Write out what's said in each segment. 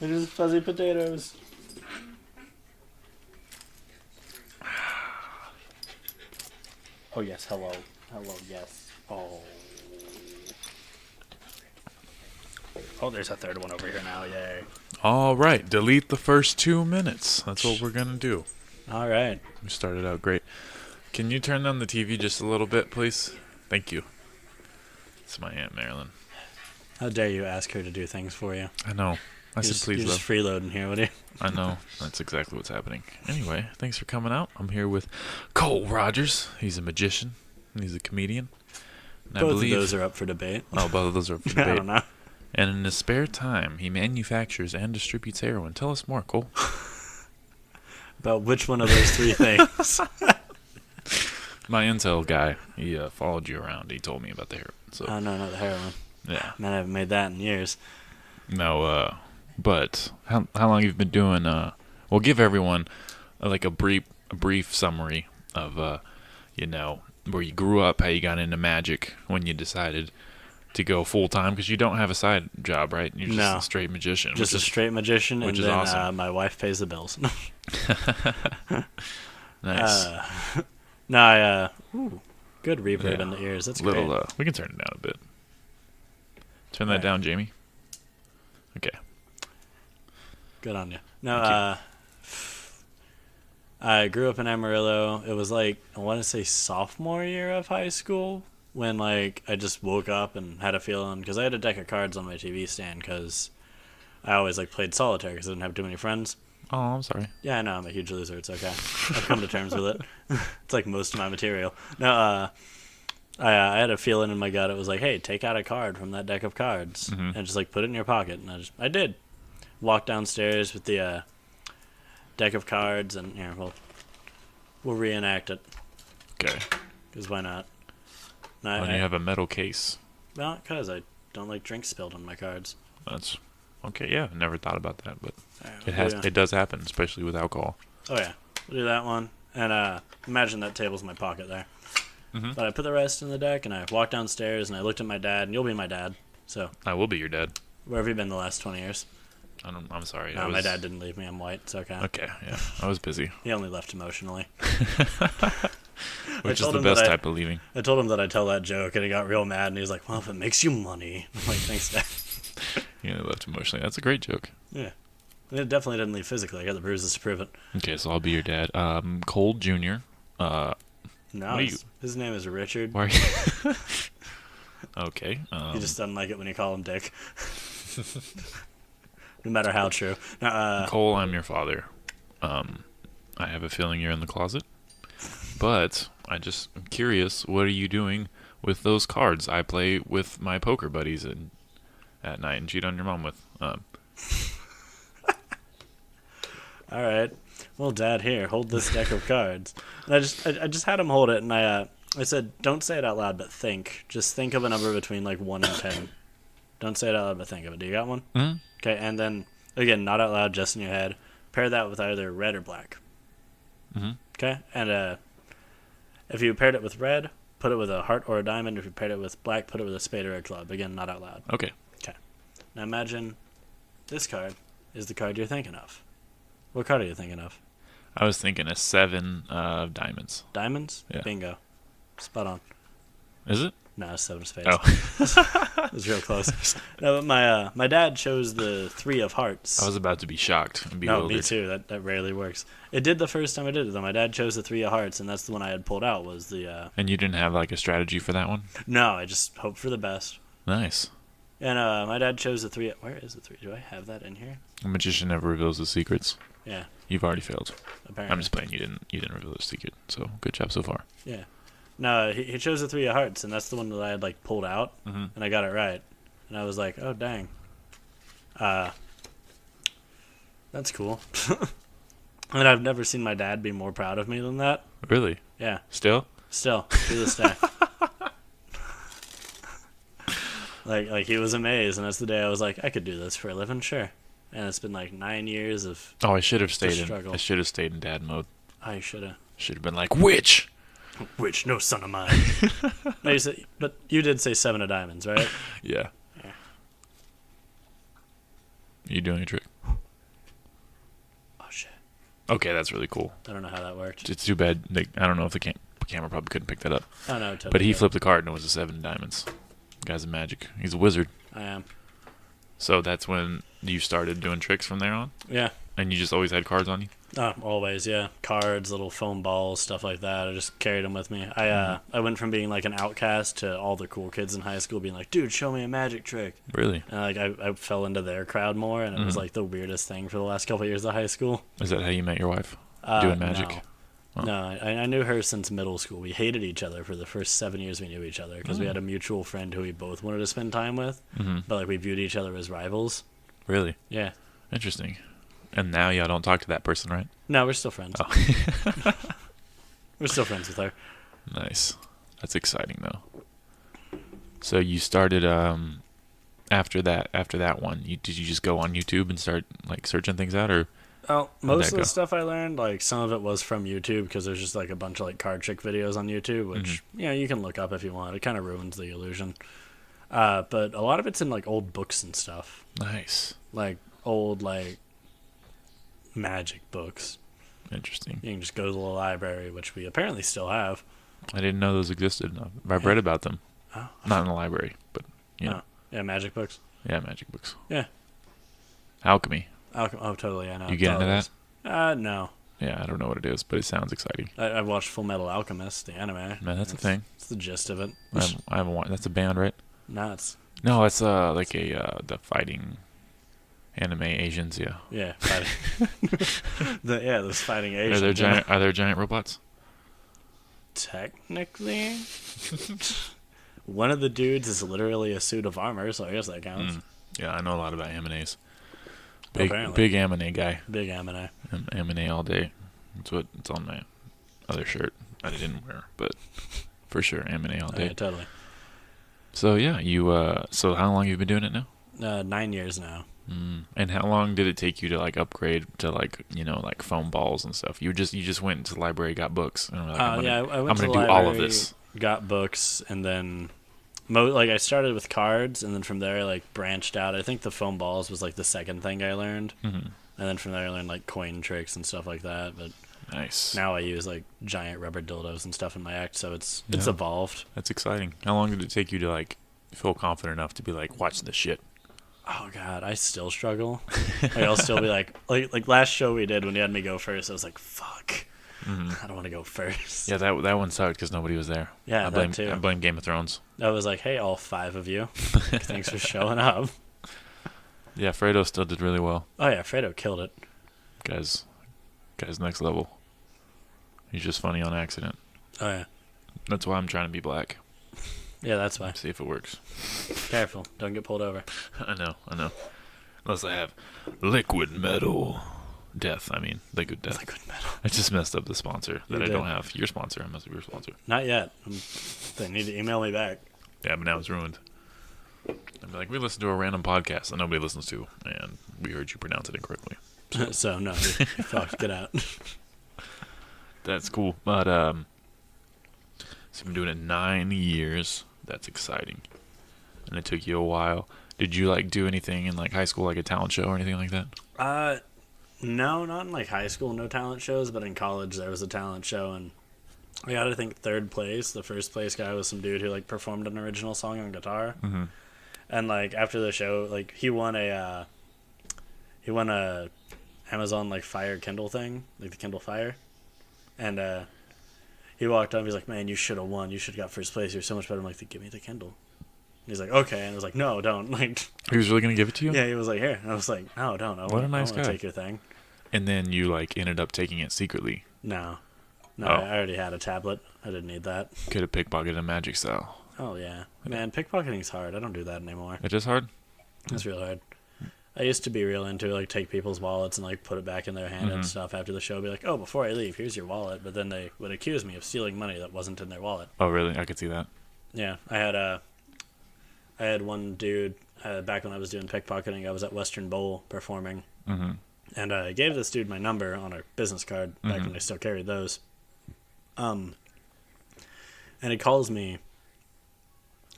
They're just fuzzy potatoes. Oh, yes. Hello. Hello, yes. Oh. Oh, there's a third one over here now. Yay. All right, delete the first 2 minutes. That's what we're going to do. All right. We started out great. Can you turn down the TV just a little bit, please? Thank you. It's my Aunt Marilyn. How dare you ask her to do things for you? I know. I said please, you're love. just freeloading here, would you? I know. That's exactly what's happening. Anyway, thanks for coming out. I'm here with Cole Rogers. He's a magician. He's a comedian. And Both of those are up for debate. Oh, both of those are up for debate. I don't know. And in his spare time, he manufactures and distributes heroin. Tell us more, Cole. About which one of those three things? My intel guy, he followed you around. He told me about the heroin. So. Oh, no, not the heroin. Yeah. Man, I haven't made that in years. No, but how long you've been doing? We'll give everyone like a brief summary of where you grew up, how you got into magic, when you decided to go full time, because you don't have a side job, right? You're just a straight magician. Just a straight magician, which and is then awesome. My wife pays the bills. Nice. Good reverb in the ears. That's great. We can turn it down a bit. Turn that down, Jamie. Okay. Good on you. No, I grew up in Amarillo. It was like, I want to say sophomore year of high school when like I just woke up and had a feeling, because I had a deck of cards on my TV stand because I always like played solitaire because I didn't have too many friends. Oh, I'm sorry. Yeah, I know, I'm a huge loser. It's okay. I've come to terms with it. It's like most of my material. No, I had a feeling in my gut. It was like, hey, take out a card from that deck of cards and just like put it in your pocket. And I did. Walked downstairs with the deck of cards, and here we'll reenact it. Okay. Because why not? When you have a metal case. Well, because I don't like drinks spilled on my cards. That's okay. Yeah, never thought about that, but Right, it does happen, especially with alcohol. Oh yeah, we'll do that one. And imagine that table's in my pocket there. Mm-hmm. But I put the rest in the deck, and I walked downstairs, and I looked at my dad, and you'll be my dad. So I will be your dad. Where have you been the last 20 years? I'm sorry. No, my dad didn't leave me. I'm white. It's okay. Okay, yeah. I was busy. He only left emotionally. Which is the best type of leaving. I told him that I'd tell that joke, and he got real mad, and he was like, well, if it makes you money. I'm like, thanks, Dad. He only left emotionally. That's a great joke. Yeah. And it definitely didn't leave physically. I got the bruises to prove it. Okay, so I'll be your dad. Cole Jr. No, his name is Richard. Why are you... Okay. He just doesn't like it when you call him Dick. No matter how true. Cole, I'm your father. I have a feeling you're in the closet. But I'm curious, what are you doing with those cards I play with my poker buddies at night and cheat on your mom with? All right. Well, Dad, here, hold this deck of cards. And I just had him hold it, and I said, don't say it out loud, but think. Just think of a number between like 1 and 10. Don't say it out loud, but think of it. Do you got one? Mm-hmm. Okay, and then, again, not out loud, just in your head. Pair that with either red or black. Mm-hmm. Okay? And if you paired it with red, put it with a heart or a diamond. If you paired it with black, put it with a spade or a club. Again, not out loud. Okay. Okay. Now imagine this card is the card you're thinking of. What card are you thinking of? I was thinking a 7 of diamonds. Diamonds? Yeah. Bingo. Spot on. Is it? No, it's 7 of spades. Oh. It was real close. No, but my dad chose the 3 of hearts. I was about to be shocked and No, bewildered. me too. That rarely works. It did the first time I did it, though. My dad chose the 3 of hearts, and that's the one I had pulled out was the... And you didn't have like a strategy for that one? No, I just hoped for the best. Nice. And my dad chose the 3... Where is the 3? Do I have that in here? A magician never reveals his secrets. Yeah. You've already failed. Apparently. I'm just playing. You didn't reveal his secret. So good job so far. Yeah. No, he chose the 3 of hearts, and that's the one that I had like pulled out, Mm-hmm. and I got it right. And I was like, oh dang. That's cool. And I've never seen my dad be more proud of me than that. Really? Yeah. Still? Still, to this day. like he was amazed, and that's the day I was like, I could do this for a living, sure. And it's been like 9 years of... Oh, I should have stayed in. struggle. I should have stayed in dad mode. I should have. Should have been like, witch. Which, no son of mine. No, but you did say 7 of diamonds, right? Yeah. Yeah. You doing a trick? Okay, that's really cool. I don't know how that worked. It's too bad. I don't know if the camera probably couldn't pick that up. Oh, no, totally. But he good. flipped the card and it was a 7 diamonds. The guy's a magic. He's a wizard. I am. So that's when you started doing tricks from there on? Yeah. And you just always had cards on you? Always, yeah. Cards, little foam balls, stuff like that. I just carried them with me. I went from being like an outcast to all the cool kids in high school being like, dude, show me a magic trick. Really? And like I fell into their crowd more, and it was like the weirdest thing for the last couple of years of high school. Is that how you met your wife? Doing magic? No. Oh. No, I knew her since middle school. We hated each other for the first 7 years we knew each other because we had a mutual friend who we both wanted to spend time with, but like we viewed each other as rivals. Really? Yeah. Interesting. And now y'all don't talk to that person, right? No, we're still friends. Oh. We're still friends with her. Nice. That's exciting, though. So you started after that one. Did you just go on YouTube and start like searching things out, or? Well, most of the go? stuff I learned, like some of it was from YouTube because there's just like a bunch of like card trick videos on YouTube, which you can look up if you want. It kind of ruins the illusion. But a lot of it's in like old books and stuff. Nice. Like old like magic books. Interesting. You can just go to the library, which we apparently still have. I didn't know those existed. I've read about them. Oh. Not in the library, but you know. Yeah, magic books. Yeah, magic books. Yeah. Alchemy. Oh, totally. I know. You get into that? No. Yeah, I don't know what it is, but it sounds exciting. I've watched Full Metal Alchemist, the anime. Man, that's a thing. It's the gist of it. I haven't watched. That's a band, right? No, it's... No, it's like the fighting anime Asians. Yeah. Yeah, fighting. Those fighting Asians. Are there giant robots? Technically, one of the dudes is literally a suit of armor, so I guess that counts. Yeah, I know a lot about animes. Apparently. Big anime guy. Big anime. Anime all day. It's on my other shirt. I didn't wear, but for sure, anime all day. Yeah, totally. So yeah, so how long have you been doing it now? 9 years now. And how long did it take you to like upgrade to like like foam balls and stuff? You just went to the library, got books, and were like, I went I'm to gonna the do library, all of this. Got books, and then I started with cards, and then from there I like branched out. I think the foam balls was like the second thing I learned, and then from there I learned like coin tricks and stuff like that. But nice. now I use like giant rubber dildos and stuff in my act, so it's evolved. That's exciting. How long did it take you to like feel confident enough to be like, watch this shit? Oh God, I still struggle. Like, I'll still be like last show we did when you had me go first, I was like, fuck, I don't want to go first. Yeah, that one sucked because nobody was there. Yeah, I too. blame Game of Thrones. I was like, hey, all 5 of you, thanks for showing up. Yeah, Fredo still did really well. Oh yeah, Fredo killed it. Guy's next level. He's just funny on accident. Oh yeah. That's why I'm trying to be black. Yeah, that's why. See if it works. Careful, don't get pulled over. I know. Unless I have liquid metal death. Liquid death. Liquid metal. I just messed up the sponsor that You I did. don't have. Your sponsor. I messed up your sponsor. Not yet. They need to email me back. Yeah, but now it's ruined. I'd be like, we listened to a random podcast that nobody listens to, and we heard you pronounce it incorrectly. So no, you fucked. Get out. That's cool. But so you've been doing it 9 years. That's exciting. And it took you a while. Did you like do anything in like high school, like a talent show or anything like that? No, not in like high school, no talent shows, but in college there was a talent show, and I got, I think, 3rd place. The 1st place guy was some dude who like performed an original song on guitar. And like after the show, like he won a Amazon like Fire Kindle thing, like the Kindle Fire. And he walked up, he's like, man, you should have won. You should have got 1st place. You're so much better. I'm like, give me the Kindle. And he's like, okay. And I was like, no, don't. Like, He was really going to give it to you? yeah, he was like, here. And I was like, no, don't. What a nice I guy. want to take your thing. And then you like ended up taking it secretly. No, Oh. I already had a tablet. I didn't need that. Could have pickpocketed a magic style. Oh, yeah. Man, pickpocketing's hard. I don't do that anymore. It is hard? It's real hard. I used to be real into like take people's wallets and like put it back in their hand and stuff after the show. Be like, oh, before I leave, here's your wallet. But then they would accuse me of stealing money that wasn't in their wallet. Oh, really? I could see that. Yeah, I had one dude back when I was doing pickpocketing. I was at Western Bowl performing, and I gave this dude my number on a business card back when I still carried those. And he calls me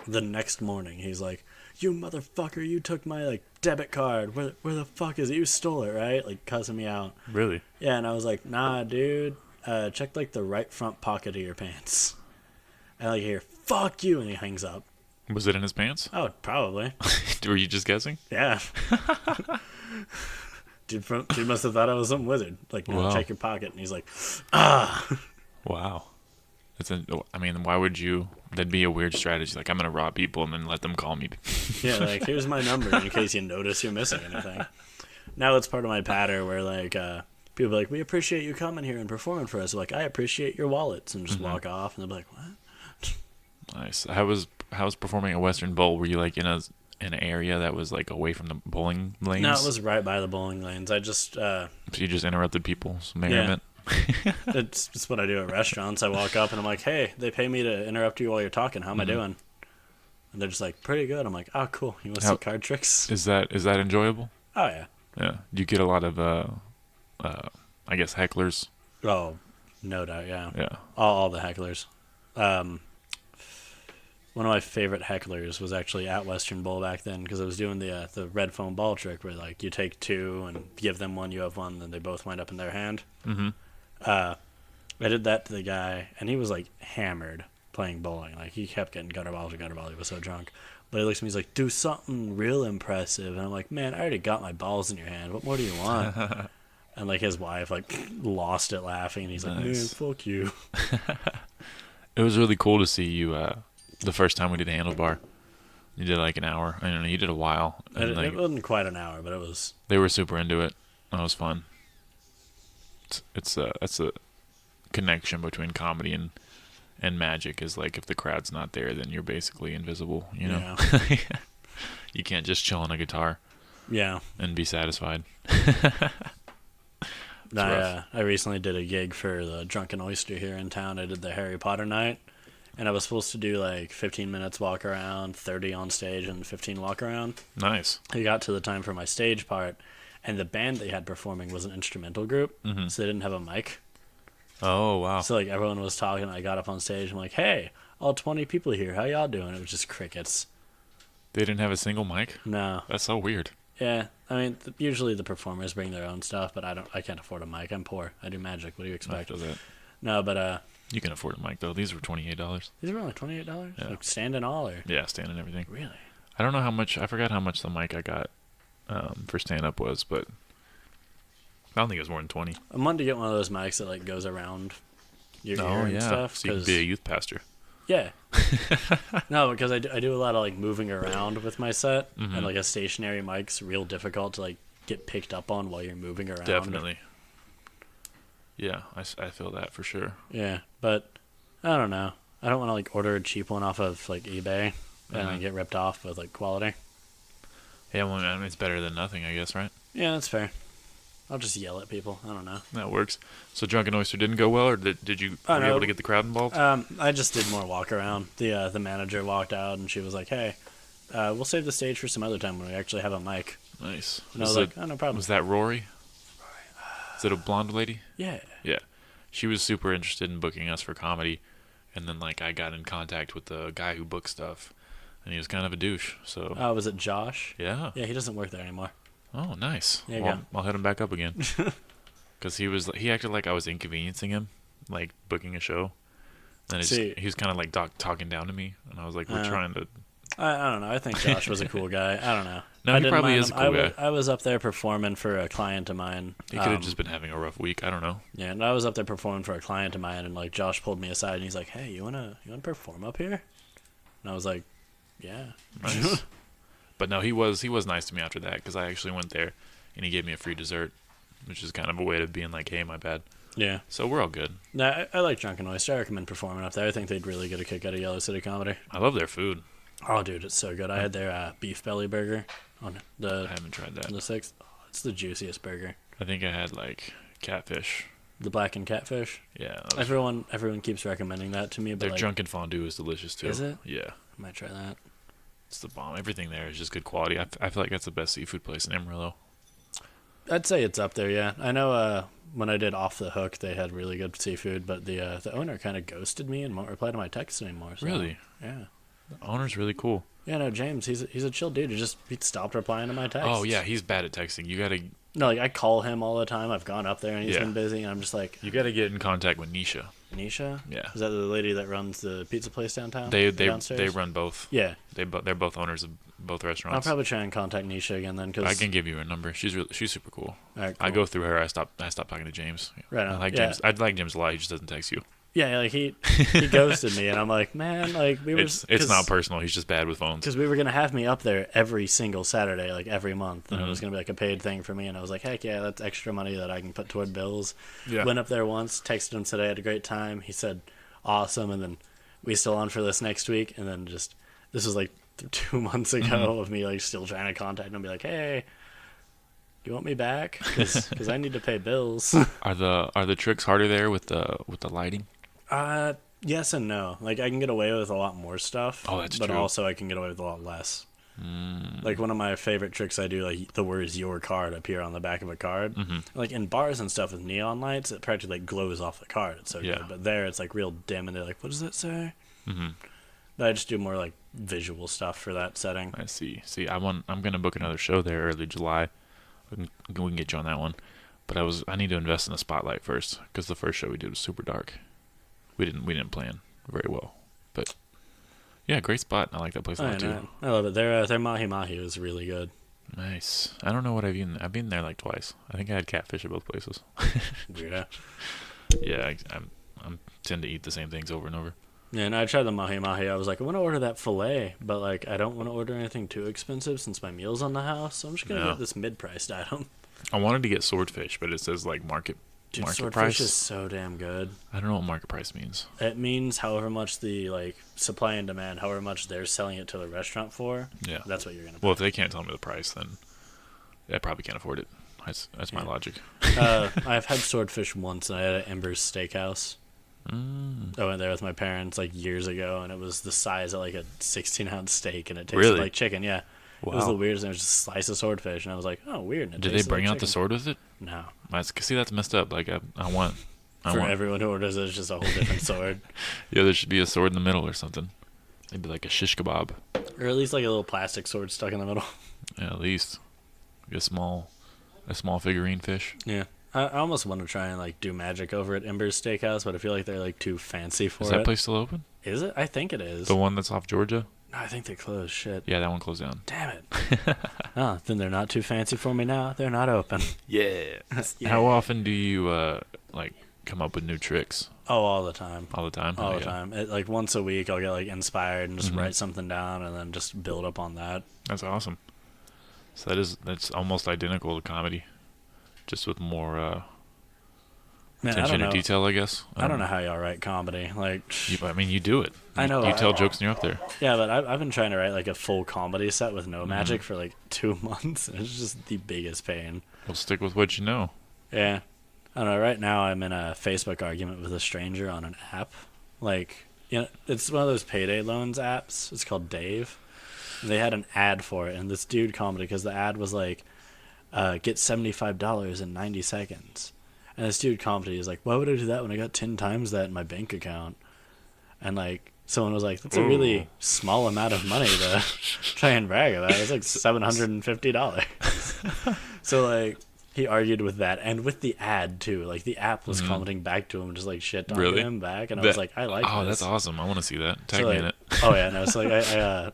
the next morning. He's like, "You motherfucker, you took my like debit card. Where the fuck is it? You stole it, right?" Like cussing me out. Really? Yeah, and I was like, "Nah, dude. Check like the right front pocket of your pants." And like hear, "Fuck you," and he hangs up. Was it in his pants? Oh, probably. Were you just guessing? Yeah. Dude must have thought I was some wizard. Like, no, Wow. check your pocket. And he's like, ah. Wow. I mean, why would you? That'd be a weird strategy. Like, I'm gonna rob people and then let them call me. Yeah, like, here's my number in case you notice you're missing anything. Now it's part of my patter where, like, people are like, "We appreciate you coming here and performing for us." I'm like, "I appreciate your wallets," and just walk off. And they'll be like, "What?" Nice. How was performing at Western Bowl? Were you like in an area that was like away from the bowling lanes? No, it was right by the bowling lanes. I just, So you just interrupted people's merriment? it's just what I do at restaurants. I walk up and I'm like, "Hey, they pay me to interrupt you while you're talking. How am I doing?" And they're just like, "Pretty good." I'm like, "Oh, cool. You want to see card tricks?" Is that enjoyable? Oh, yeah. Yeah. Do you get a lot of I guess hecklers? Oh, no doubt, yeah. Yeah. All the hecklers. One of my favorite hecklers was actually at Western Bowl back then because I was doing the red foam ball trick where like you take two and give them one, you have one, then they both wind up in their hand. Mm-hmm. I did that to the guy, and he was like hammered playing bowling. Like he kept getting gutter ball to gutter ball. He was so drunk. But he looks at me, he's like, "Do something real impressive." And I'm like, "Man, I already got my balls in your hand. What more do you want?" And like his wife like lost it laughing, and he's like, "Man, fuck you." It was really cool to see you the first time we did handlebar. You did like an hour. I don't know, you did a while. And It wasn't quite an hour, but it was. They were super into it. That was fun. That's a connection between comedy and magic is like if the crowd's not there, then you're basically invisible, you know? Yeah. You can't just chill on a guitar Yeah. and be satisfied. I recently did a gig for the Drunken Oyster here in town. I did the Harry Potter night, and I was supposed to do like 15 minutes walk around, 30 on stage, and 15 walk around. Nice. I got to the time for my stage part, and the band they had performing was an instrumental group, so they didn't have a mic. Oh, wow. So like everyone was talking. I got up on stage. I'm like, "Hey, all 20 people here. How y'all doing?" It was just crickets. They didn't have a single mic? No. That's so weird. Yeah, I mean, usually the performers bring their own stuff, but I can't afford a mic. I'm poor. I do magic. What do you expect? Does that. No, but You can afford a mic though. These were $28. these are only $28. Yeah. Like stand and all, or Yeah, stand and everything. really? I don't know how much. I forgot how much the mic I got for stand up was, but I don't think it was more than 20. I'm wanting to get one of those mics that like goes around your ear and stuff. So you can be a youth pastor. Yeah. No, because I do a lot of like moving around with my set, Mm-hmm. and like a stationary mic's real difficult to like get picked up on while you're moving around. Definitely. Yeah, I feel that for sure. Yeah, but I don't know. I don't want to like order a cheap one off of like eBay and then get ripped off with like quality. Yeah, well, I mean, it's better than nothing, I guess, right? Yeah, that's fair. I'll just yell at people. I don't know. That works. So Drunken Oyster didn't go well, or did you Oh, were you no. able to get the crowd involved? I just did more walk around. The manager walked out and she was like, "Hey, we'll save the stage for some other time when we actually have a mic." Nice. And I was like, "Oh, no problem." Was that Rory? Is it a blonde lady? Yeah. Yeah. She was super interested in booking us for comedy, and then like I got in contact with the guy who booked stuff, and he was kind of a douche. So Was it Josh? yeah. Yeah, he doesn't work there anymore. Oh, nice. There you Well, go. I'll hit him back up again. Because he acted like I was inconveniencing him, like booking a show. And he was kind of like talking down to me, and I was like, "We're trying to." I don't know. I think Josh was a cool guy. I don't know. No, I he didn't probably mind is a him. cool guy. I was up there performing for a client of mine. He could have just been having a rough week. I don't know. Yeah, and I was up there performing for a client of mine, and like Josh pulled me aside, and he's like, "Hey, you wanna perform up here?" And I was like, "Yeah." Nice. But no, he was nice to me after that because I actually went there, and he gave me a free dessert, which is kind of a way of being like, "Hey, my bad." Yeah. So we're all good. No, I like Drunken Oyster. I recommend performing up there. I think they'd really get a kick out of Yellow City comedy. I love their food. Oh, dude, it's so good. I had their beef belly burger on I haven't tried that. the 6th. Oh, it's the juiciest burger. I think I had like catfish. The blackened catfish. Yeah. Everyone keeps recommending that to me, but Their like, drunken fondue is delicious too. Is it? Yeah. I might try that. It's the bomb. Everything there is just good quality. I feel like that's the best seafood place in Amarillo. I'd say it's up there, yeah. I know when I did Off the Hook, they had really good seafood, but the owner kind of ghosted me and won't reply to my texts anymore. So, Really? Yeah. The owner's really cool. Yeah, no, James, he's a chill dude. He stopped replying to my texts. Oh yeah, he's bad at texting. You gotta No, like I call him all the time. I've gone up there and he's Yeah. been busy, and I'm just like, you gotta get in contact with Nisha. Nisha? Yeah. Is that the lady that runs the pizza place downtown? They Or downstairs? they run both. Yeah. They're both owners of both I'll restaurants. probably try and contact Nisha again then, because I can give you her number. She's super cool. All right, I cool. go through her. I stop talking to James. Right I on. like Yeah. James. I like James a lot. He just doesn't text you. Yeah, like he ghosted me, and I'm like, man, like we were. It's not personal. He's just bad with phones. Because we were gonna have me up there every single Saturday, like every month, and it Mm-hmm. was gonna be like a paid thing for me. And I was like, heck yeah, that's extra money that I can put toward bills. Yeah. Went up there once, texted him today, had a great time. He said, awesome, and then we still on for this next week. And then just this was like 2 months ago Mm-hmm. of me like still trying to contact him and be like, hey, you want me back? Because I need to pay bills. Are the tricks harder there with the lighting? Yes and no. Like I can get away with a lot more stuff. Oh, that's but true. also I can get away with a lot less. Like one of my favorite tricks I do, like the words "your card" appear on the back of a card. Like in bars and stuff with neon lights, it practically like glows off the card. It's so Yeah. good. But there, it's like real dim, and they're like, "What does that say?" But I just do more like visual stuff for that setting. I see. I'm gonna book another show there early July. We can get you on that one. But I need to invest in a spotlight first because the first show we did was super dark. We didn't plan very well, but yeah, great spot. I like that place a lot too. I love it. Their mahi mahi is really good. Nice. I don't know what I've been there like twice. I think I had catfish at both places. Weirdo. Yeah, I'm tend to eat the same things over and over. Yeah, and I tried the mahi mahi. I was like, I want to order that fillet, but like I don't want to order anything too expensive since my meal's on the house. So I'm just gonna Yeah. get this mid-priced item. I wanted to get swordfish, but it says like market Dude, swordfish price. is so damn good. I don't know what market price means. It means however much the like supply and demand, however much they're selling it to the restaurant for. Yeah. That's what you're gonna pay. Well, if they can't tell me the price, then I probably can't afford it. That's my Yeah. logic. I've had swordfish once, and I had at Ember's Steakhouse. Mm. I went there with my parents like years ago, and it was the size of like a 16-ounce steak, and it tasted Really? like chicken. Yeah, it was Wow. the weirdest thing. It was just a slice of swordfish, and I was like, oh, weird. And it Did they tasted bring like out the chicken. sword with it? No. That's messed up. Like I want. For everyone who orders it, it's just a whole different sword. Yeah, there should be a sword in the middle or something. Maybe like a shish kebab. Or at least like a little plastic sword stuck in the middle. Yeah, at least like a small figurine fish. Yeah. I almost want to try and like do magic over at Ember's Steakhouse, but I feel like they're like too fancy for Is it. that place still open? Is it? I think it is. The one that's off Georgia? No, I think they closed. Shit. Yeah, that one closed down. Damn it. Oh, then they're not too fancy for me now. They're not open. Yeah. Yeah. How often do you like come up with new tricks? Oh, all the time. All the time? All Oh, the yeah. time. Like once a week, I'll get like inspired and just Mhm. write something down and then just build up on that. That's awesome. So that's almost identical to comedy, just with more Man, I attention don't to know. detail, I guess. I don't know how y'all write comedy. Like, I mean, you do it. I know. You tell jokes and you're up there. yeah, but I've been trying to write like a full comedy set with Mm-hmm. no magic for like 2 months. And it's just the biggest pain. We'll stick with what you know. Yeah. I don't know. Right now, I'm in a Facebook argument with a stranger on an app. Like, you know, it's one of those payday loans apps. It's called Dave. They had an ad for it, and this dude commented because the ad was like, get $75 in 90 seconds. And this dude commented, he's like, why would I do that when I got 10 times that in my bank account? And like, someone was like, that's a really small amount of money to try and brag about. It's like $750. So like, he argued with that and with the ad too. Like the app was commenting back to him, just like shit talking Really? him back. And I was like, I like Oh, this. that's awesome. I want to see that. Tag So, me like, in it. Oh yeah, no. So like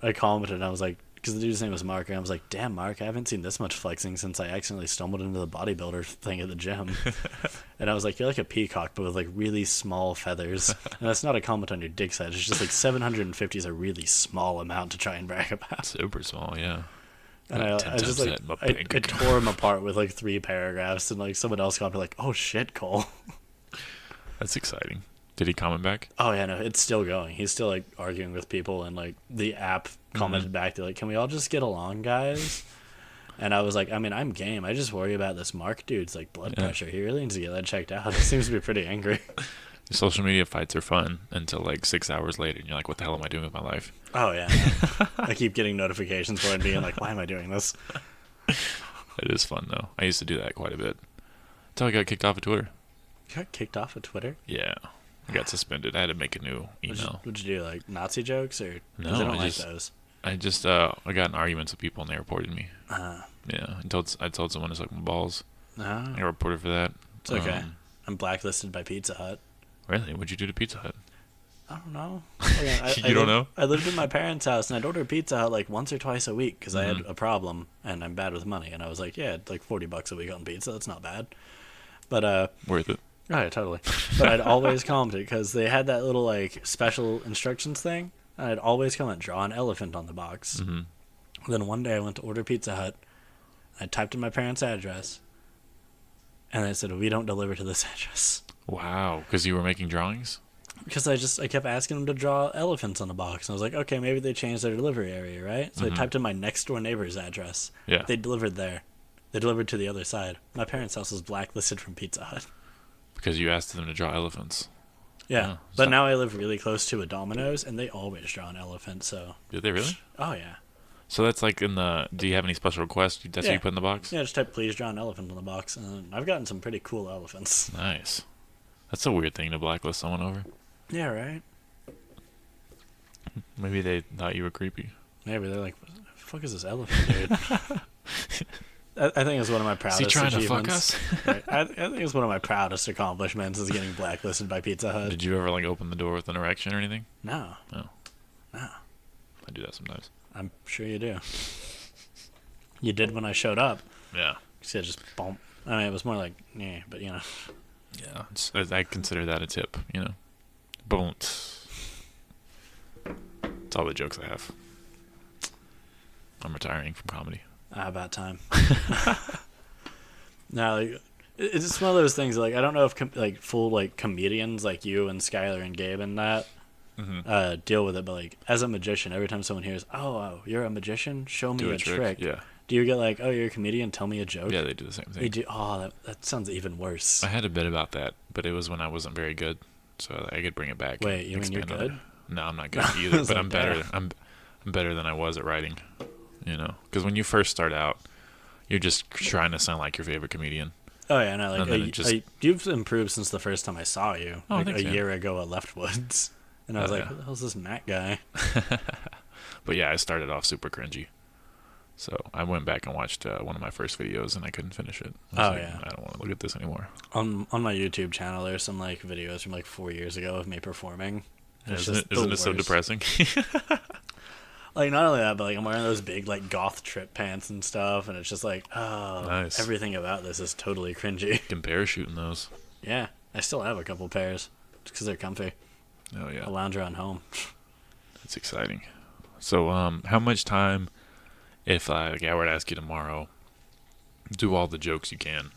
I commented and I was like, because the dude's name was Mark, and I was like, damn Mark, I haven't seen this much flexing since I accidentally stumbled into the bodybuilder thing at the gym. And I was like, you're like a peacock but with like really small feathers. And that's not a comment on your dick size. It's just like 750 is a really small amount to try and brag about. Super small, yeah. And I 10 just times like that in my I bank account. tore him apart with like 3 paragraphs, and like someone else commented like, oh shit, Cole. That's exciting. Did he comment back? Oh yeah, no, it's still going. He's still like arguing with people, and like the app commented back, they're like, can we all just get along, guys? And I was like, I mean, I'm game. I just worry about this Mark dude's like blood pressure. He really needs to get that checked out. He seems to be pretty angry. Social media fights are fun until like 6 hours later, and you're like, what the hell am I doing with my life? Oh yeah. I keep getting notifications for it and being like, why am I doing this? It is fun though. I used to do that quite a bit until I got kicked off of Twitter. You got kicked off of Twitter? Yeah, I got suspended. I had to make a new email. What'd you do, like Nazi jokes or? 'cause No, I don't I like just- those. I just I got in arguments with people and they reported me. Yeah, I told someone to suck my balls. I got reported for that. It's okay. I'm blacklisted by Pizza Hut. Really? What'd you do to Pizza Hut? I don't know. You don't know? I lived in my parents' house, and I'd order Pizza Hut like once or twice a week because I had a problem, and I'm bad with money. And I was like, yeah, like $40 a week on pizza. That's not bad. But Worth it. oh yeah, totally. But I'd always comment it because they had that little like special instructions thing, and I'd always comment draw an elephant on the box. Then one day I went to order Pizza Hut. I typed in my parents' address, and they said we don't deliver to this address. Wow, because you were making drawings? Because I kept asking them to draw elephants on the box. And I was like, okay, maybe they changed their delivery area, right? So I typed in my next door neighbor's address. Yeah. They delivered there. They delivered to the other side. My parents' house was blacklisted from Pizza Hut. Because you asked them to draw elephants. Yeah. But now I live really close to a Domino's, and they always draw an elephant, so... Did they really? Oh, yeah. So that's like in the... Do you have any special requests? That's what you put in the box? Yeah, just type, please draw an elephant on the box. And I've gotten some pretty cool elephants. Nice. That's a weird thing to blacklist someone over. Yeah, right? Maybe they thought you were creepy. Maybe they're like, what the fuck is this elephant, dude? I think it's one of my proudest achievements. Is he trying to fuck us? Right. I think it's one of my proudest accomplishments is getting blacklisted by Pizza Hut. Did you ever like open the door with an erection or anything? No. No. No. I do that sometimes. I'm sure you do. You did when I showed up. Yeah. So just bump. I mean, it was more like, yeah, but you know. Yeah. I consider that a tip, you know. Boom. That's all the jokes I have. I'm retiring from comedy. About time. No, like, it's just one of those things. Like I don't know if like full like comedians like you and Skylar and Gabe and that deal with it, but like as a magician, every time someone hears, "Oh, you're a magician, show me a trick." Yeah. Do you get like, "Oh, you're a comedian, tell me a joke"? Yeah, they do the same thing. They do. Oh, that sounds even worse. I had a bit about that, but it was when I wasn't very good, so I could bring it back. Wait, you mean you're good? No, I'm not good either, but like, I'm better. I'm better than I was at writing. You know, because when you first start out, you're just trying to sound like your favorite comedian. Oh yeah, no, like you've improved since the first time I saw you, like a year ago at Leftwoods, and I was like, "Who the hell's this Matt guy?" But yeah, I started off super cringy, so I went back and watched one of my first videos, and I couldn't finish it. I don't want to look at this anymore. On my YouTube channel, there's some like videos from like 4 years ago of me performing. Isn't it so depressing? Like, not only that, but, like, I'm wearing those big, like, goth trip pants and stuff, and it's just like, nice. Everything about this is totally cringy. You can parachuting those. Yeah, I still have a couple pairs, just because they're comfy. Oh, yeah. I lounge around home. That's exciting. So, how much time, if I were to ask you tomorrow, do all the jokes you can,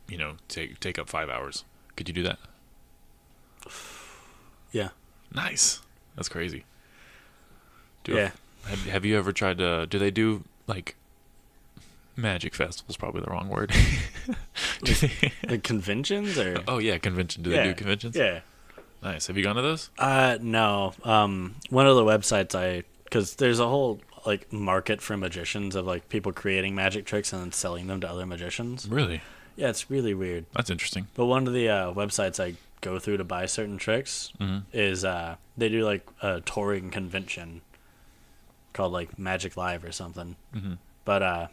you know, take up 5 hours, could you do that? Yeah. Nice. That's crazy. Have you ever tried to... Do they do, like... Magic festivals, probably the wrong word. Like conventions? Or? Oh, yeah, convention. Do they do conventions? Yeah. Nice. Have you gone to those? No. One of the websites because there's a whole, like, market for magicians of, like, people creating magic tricks and then selling them to other magicians. Really? Yeah, it's really weird. That's interesting. But one of the websites I go through to buy certain tricks is they do, like, a touring convention called like Magic Live or something. But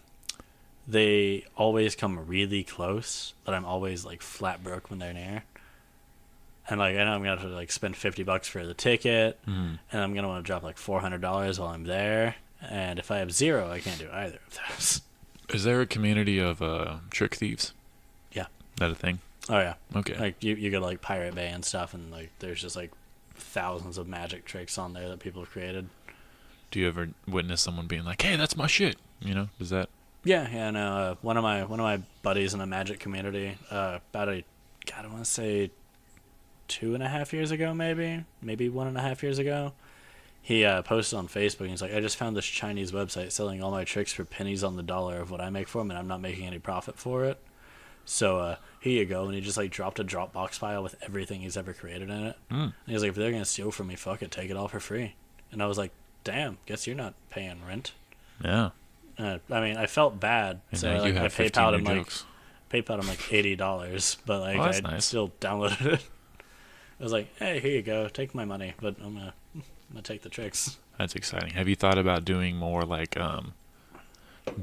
they always come really close, but I'm always like flat broke when they're near. And like I know I'm gonna have to like spend $50 for the ticket, and I'm gonna want to drop like $400 while I'm there. And if I have zero, I can't do either of those. Is there a community of trick thieves? Yeah. Is that a thing? Oh yeah. Okay. Like you go to like Pirate Bay and stuff, and like there's just like thousands of magic tricks on there that people have created. Do you ever witness someone being like, "Hey, that's my shit"? You know, does that? Yeah. No. One of my buddies in the magic community, I want to say 2.5 years ago, maybe 1.5 years ago, he posted on Facebook. And he's like, "I just found this Chinese website selling all my tricks for pennies on the dollar of what I make for them, and I'm not making any profit for it. So here you go." And he just like dropped a Dropbox file with everything he's ever created in it. And he was like, "If they're gonna steal from me, fuck it, take it all for free." And I was like, "Damn, guess you're not paying rent." Yeah. I mean, I felt bad, and so I PayPal'd him like $80, but like I nice. Still downloaded it. I was like, "Hey, here you go, take my money, but I'm gonna take the tricks." That's exciting. Have you thought about doing more like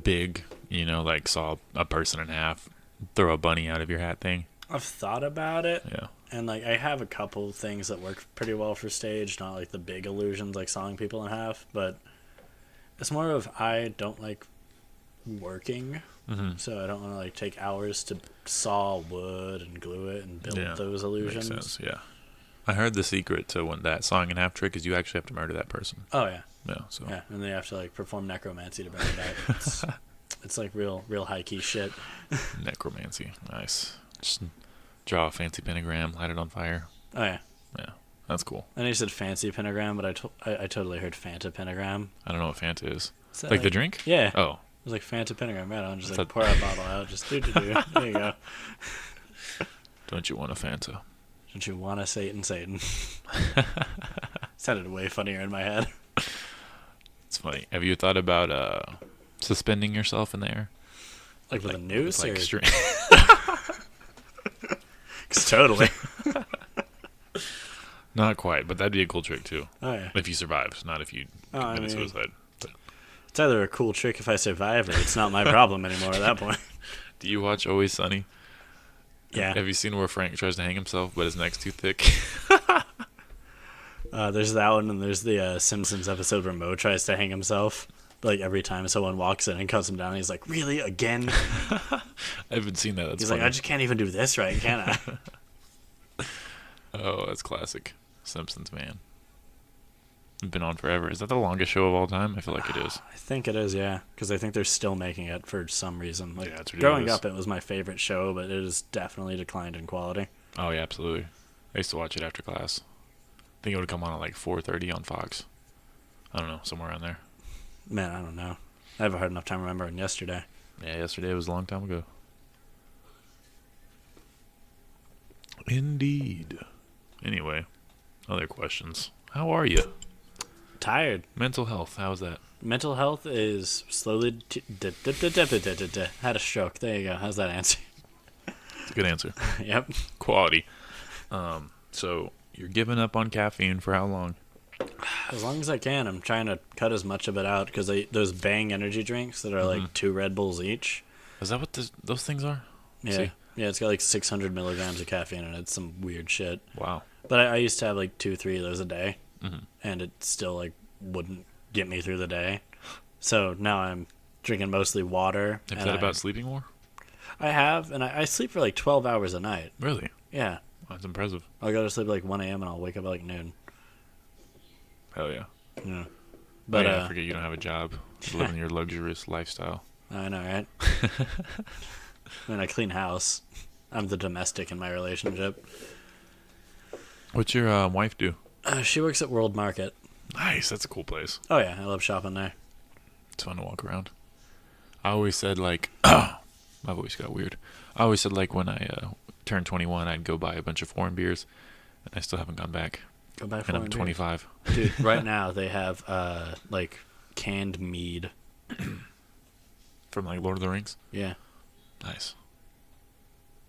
big, like saw a person in half, throw a bunny out of your hat thing? I've thought about it. Yeah. And like I have a couple things that work pretty well for stage, not like the big illusions like sawing people in half, but it's more of I don't like working, so I don't want to like take hours to saw wood and glue it and build those illusions. Makes sense. Yeah. I heard the secret to that sawing in half trick is you actually have to murder that person. Oh yeah. Yeah. So. Yeah, and they have to like perform necromancy to bring it back. It's like real high key shit. Necromancy. Nice. Just draw a fancy pentagram, light it on fire. Oh yeah. Yeah. That's cool. I know you said fancy pentagram, but I totally heard Fanta pentagram. I don't know what Fanta is. Is that like the drink? Yeah. Oh. It was like Fanta pentagram, right on. Just like pour a bottle out. Just do. There you go. Don't you want a Fanta? Don't you want a Satan? Sounded way funnier in my head. It's funny. Have you thought about suspending yourself in the air? Like with a noose? Like string? Totally. Not quite, but that'd be a cool trick too. Oh yeah. If you survived, not if you committed suicide. But. It's either a cool trick if I survive, or it's not my problem anymore at that point. Do you watch Always Sunny? Yeah. Have you seen where Frank tries to hang himself, but his neck's too thick? There's that one, and there's the Simpsons episode where Moe tries to hang himself. Like every time someone walks in and cuts him down, he's like, "Really again?" I haven't seen that. That's he's funny. like, "I just can't even do this right, can I?" Oh, that's classic. Simpsons, man. It's been on forever. Is that the longest show of all time? I feel like it is. I think it is, yeah. Because I think they're still making it for some reason. Like, yeah, it's growing ridiculous. up, it was my favorite show, but it has definitely declined in quality. Oh, yeah, absolutely. I used to watch it after class. I think it would come on at like 4:30 on Fox. I don't know, somewhere around there. Man, I don't know. I have a hard enough time remembering yesterday. Yeah, yesterday was a long time ago. Indeed. Anyway, other questions. How are you? Tired. Mental health, how's that? Mental health is slowly... Had a stroke. There you go. How's that answer? It's a good answer. Yep. Quality. So, you're giving up on caffeine for how long? As long as I can. I'm trying to cut as much of it out, because those Bang energy drinks that are like 2 Red Bulls each. Is that what those things are? Yeah. See? Yeah, it's got like 600 milligrams of caffeine in it. It's some weird shit. Wow. But I used to have like 2-3 of those a day, and it still like wouldn't get me through the day. So now I'm drinking mostly water. Have you thought about sleeping more? I have, and I sleep for like 12 hours a night. Really? Yeah. That's impressive. I'll go to sleep at like 1 a.m. and I'll wake up at like noon. Hell yeah. Yeah. But I forget you don't have a job. You're living your luxurious lifestyle. I know, right? I mean, I clean house. I'm the domestic in my relationship. What's your wife do? She works at World Market. Nice. That's a cool place. Oh, yeah. I love shopping there. It's fun to walk around. I always said, like... my voice got weird. I always said, like, when I turned 21, I'd go buy a bunch of foreign beers, and I still haven't gone back. Go buy foreign beers. And I'm 25. Dude, right now they have, like, canned mead. From, like, Lord of the Rings? Yeah. Nice.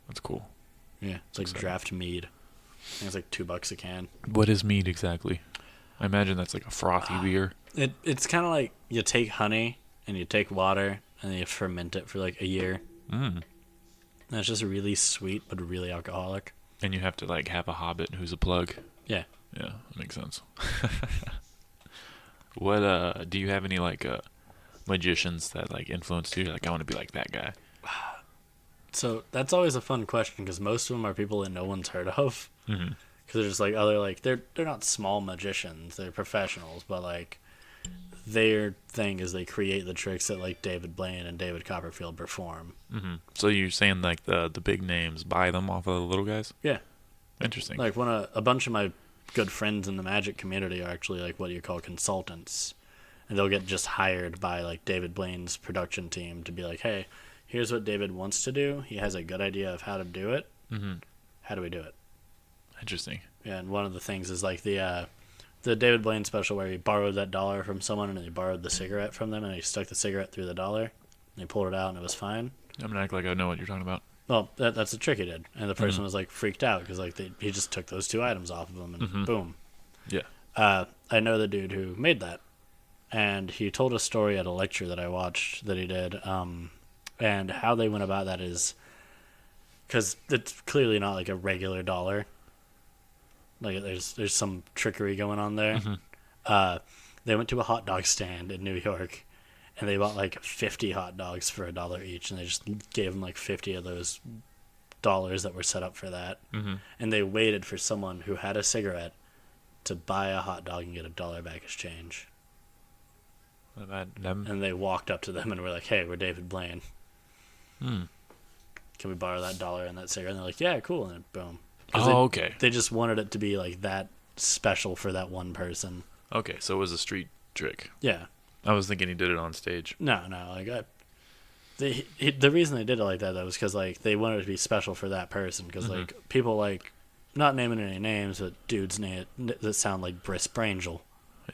That's cool. Yeah. It's like draft mead. I think it's like $2 a can. What is mead exactly? I imagine that's like a frothy beer. It's kind of like you take honey and you take water and then you ferment it for like a year. And it's just really sweet but really alcoholic. And you have to like have a hobbit who's a plug. Yeah. Yeah, that makes sense. What do you have any like magicians that like influenced you? Like I want to be like that guy. So that's always a fun question because most of them are people that no one's heard of. Because they're just like they're not small magicians, they're professionals, but like their thing is they create the tricks that like David Blaine and David Copperfield perform. So you're saying like the big names buy them off of the little guys? Yeah. Interesting. Like when a bunch of my good friends in the magic community are actually like what you call consultants, and they'll get just hired by like David Blaine's production team to be like, hey, here's what David wants to do. He has a good idea of how to do it. How do we do it? Interesting. Yeah, and one of the things is like the David Blaine special where he borrowed that dollar from someone and he borrowed the cigarette from them and he stuck the cigarette through the dollar and he pulled it out and it was fine. I'm gonna act like I know what you're talking about. Well, that's the trick he did, and the person was like freaked out because like he just took those 2 items off of him and boom. Yeah. I know the dude who made that, and he told a story at a lecture that I watched that he did. And how they went about that is because it's clearly not like a regular dollar. Like there's some trickery going on there. They went to a hot dog stand in New York, and they bought like 50 hot dogs for $1 each, and they just gave them like 50 of those dollars that were set up for that. And they waited for someone who had a cigarette to buy a hot dog and get $1 back as change. And they walked up to them and were like, "Hey, we're David Blaine. Can we borrow that $1 and that cigarette?" And they're like, "Yeah, cool." And then boom. Okay. They just wanted it to be like that special for that one person. Okay, so it was a street trick. Yeah. I was thinking he did it on stage. No. The reason they did it like that though was because like they wanted it to be special for that person. Because like people like, not naming any names, but dudes that sound like Briss Brangel.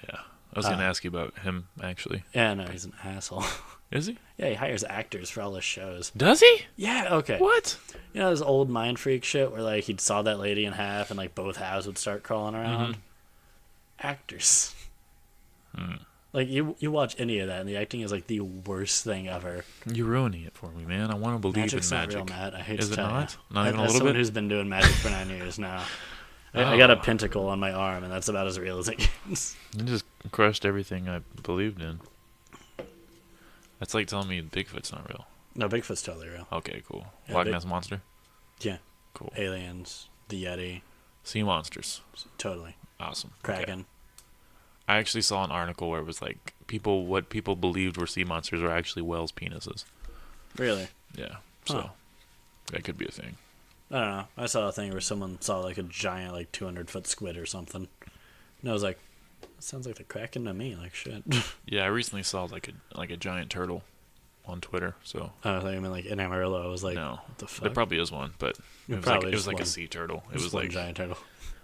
Yeah. I was going to ask you about him, actually. Yeah, no, he's an asshole. Is he? Yeah, he hires actors for all his shows. Does he? Yeah, okay. What? You know this old Mind Freak shit where like he'd saw that lady in half and like both halves would start crawling around? Actors. Like you watch any of that and the acting is like the worst thing ever. You're ruining it for me, man. I want to believe Magic's in magic. Not real, Matt. I hate is to it tell not? you. Not even a As little someone bit? who's been doing magic for 9 years now. I got a pentacle on my arm and that's about as real as it gets. You just crushed everything I believed in. That's like telling me Bigfoot's not real. No, Bigfoot's totally real. Okay, cool. Yeah, Loch Ness Monster? Yeah. Cool. Aliens, the Yeti. Sea monsters. Totally. Awesome. Kraken. Okay. I actually saw an article where it was like what people believed were sea monsters were actually whales' penises. Really? Yeah. So that could be a thing. I don't know. I saw a thing where someone saw like a giant like 200-foot squid or something. And I was like, that sounds like the Kraken to me, like shit. Yeah, I recently saw like a giant turtle on Twitter. So I thought you meant like in Amarillo. I was like, no, what the fuck? there probably is one, but it was like a sea turtle. It was like giant turtle.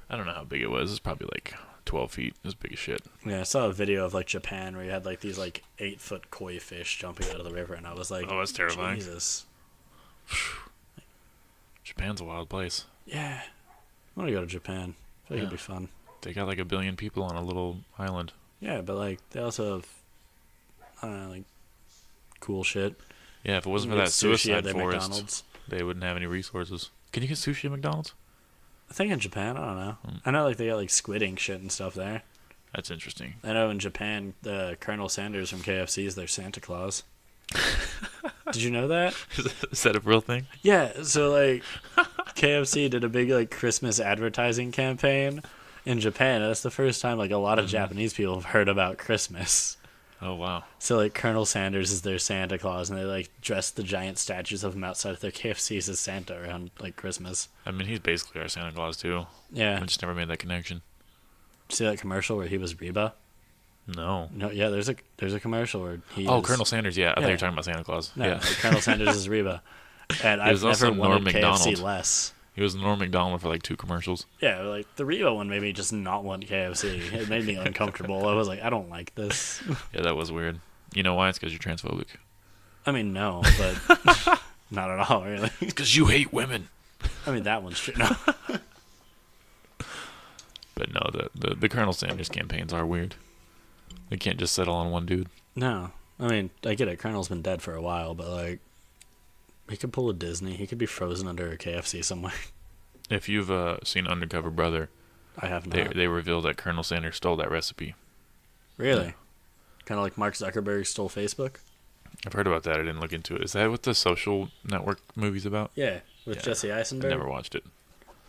I don't know how big it was. It was probably like 12 feet. It was big as shit. Yeah, I saw a video of like Japan where you had like these like 8-foot koi fish jumping out of the river, and I was like, oh, that's terrifying. Jesus. Japan's a wild place. Yeah, I want to go to Japan. I feel like it'd be fun. They got like 1 billion people on a little island. Yeah, but like they also have, I don't know, like cool shit. Yeah, if it wasn't for Like that sushi at suicide their forest, McDonald's. they wouldn't have any resources. Can you get sushi at McDonald's? I think in Japan, I don't know. I know like they got like squid ink shit and stuff there. That's interesting. I know in Japan, Colonel Sanders from KFC is their Santa Claus. Did you know that? Is that a real thing? Yeah, so like KFC did a big like Christmas advertising campaign in Japan. That's the first time like a lot of Japanese people have heard about Christmas. Oh, wow. So like Colonel Sanders is their Santa Claus, and they like dress the giant statues of him outside of their KFCs as Santa around like Christmas. I mean, he's basically our Santa Claus, too. Yeah. I just never made that connection. See that commercial where he was Reba? No. No, yeah, there's a commercial where he Oh, is, Colonel Sanders, yeah. I thought you were talking about Santa Claus. No, yeah. like, Colonel Sanders is Reba. And He was I've also never wanted Norm KFC Macdonald. less. He was Norm Macdonald for like 2 commercials. Yeah, like the Reba one made me just not want KFC. It made me uncomfortable. I was like, I don't like this. Yeah, that was weird. You know why? It's because you're transphobic. I mean, no, but not at all, really. It's because you hate women. I mean, that one's true. No. But no, the Colonel Sanders campaigns are weird. They can't just settle on one dude. No. I mean, I get it. Colonel's been dead for a while, but like, he could pull a Disney. He could be frozen under a KFC somewhere. If you've seen Undercover Brother, I have not. they revealed that Colonel Sanders stole that recipe. Really? Yeah. Kind of like Mark Zuckerberg stole Facebook? I've heard about that. I didn't look into it. Is that what the Social Network movie's about? Yeah, with Jesse I Eisenberg. never watched it.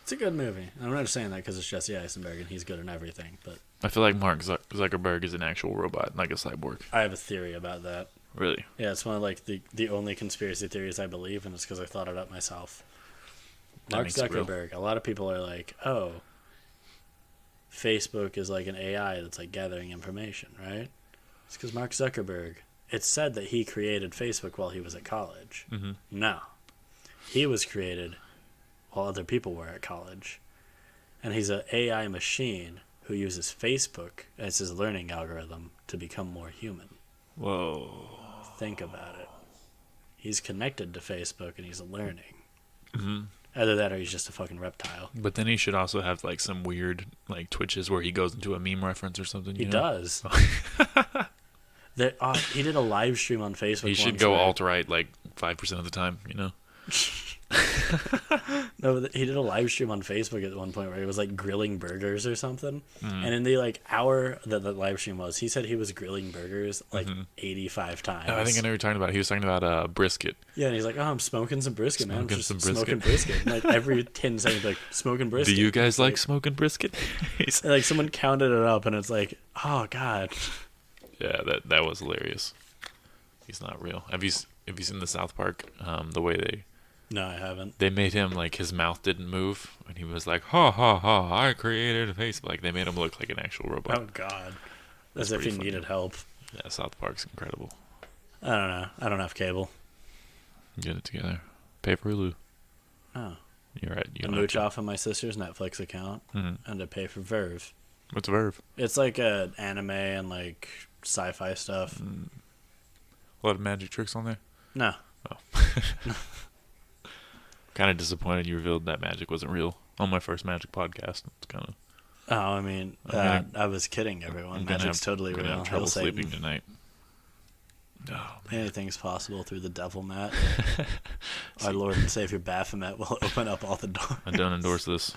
It's a good movie. I'm not just saying that because it's Jesse Eisenberg and he's good in everything, but I feel like Mark Zuckerberg is an actual robot, like a cyborg. I have a theory about that. Really? Yeah, it's one of like the only conspiracy theories I believe, and it's because I thought it up myself. Mark Zuckerberg. A lot of people are like, "Oh, Facebook is like an AI that's like gathering information, right?" It's because Mark Zuckerberg. It's said that he created Facebook while he was at college. Mm-hmm. No, he was created while other people were at college, and he's an AI machine who uses Facebook as his learning algorithm to become more human. Whoa. Think about it. He's connected to Facebook and he's learning. Mm-hmm. Either that or he's just a fucking reptile. But then he should also have like some weird like twitches where he goes into a meme reference or something. He know? does. He did a live stream on Facebook. He should go alt-right like 5% of the time, you know? No, he did a live stream on Facebook at one point where he was like grilling burgers or something. And in the like hour that the live stream was, he said he was grilling burgers like 85 times. Oh, I think I know what you're talking about. He was talking about brisket. Yeah, and he's like, "Oh, I'm smoking some brisket, man. I'm just smoking brisket." And, like every 10 seconds, like smoking brisket. Do you guys like smoking brisket? And, like someone counted it up, and it's like, oh god. Yeah, that was hilarious. He's not real. Have you seen the South Park? The way they. No, I haven't. They made him like his mouth didn't move, and he was like, "Ha ha ha! I created a face." Like they made him look like an actual robot. Oh god, as if he needed help. Yeah, South Park's incredible. I don't know. I don't have cable. Get it together. Pay for Hulu. Oh, you're right. You mooch off of my sister's Netflix account and to pay for Verve. What's Verve? It's like a anime and like sci-fi stuff. A lot of magic tricks on there. No. Oh. Kind of disappointed you revealed that magic wasn't real on my first magic podcast. It's kind of. Oh, I mean, I was kidding everyone. Magic's totally real. Have trouble sleeping tonight. Oh, anything's possible through the devil, Matt. Our Lord and Savior Baphomet will open up all the doors. I don't endorse this.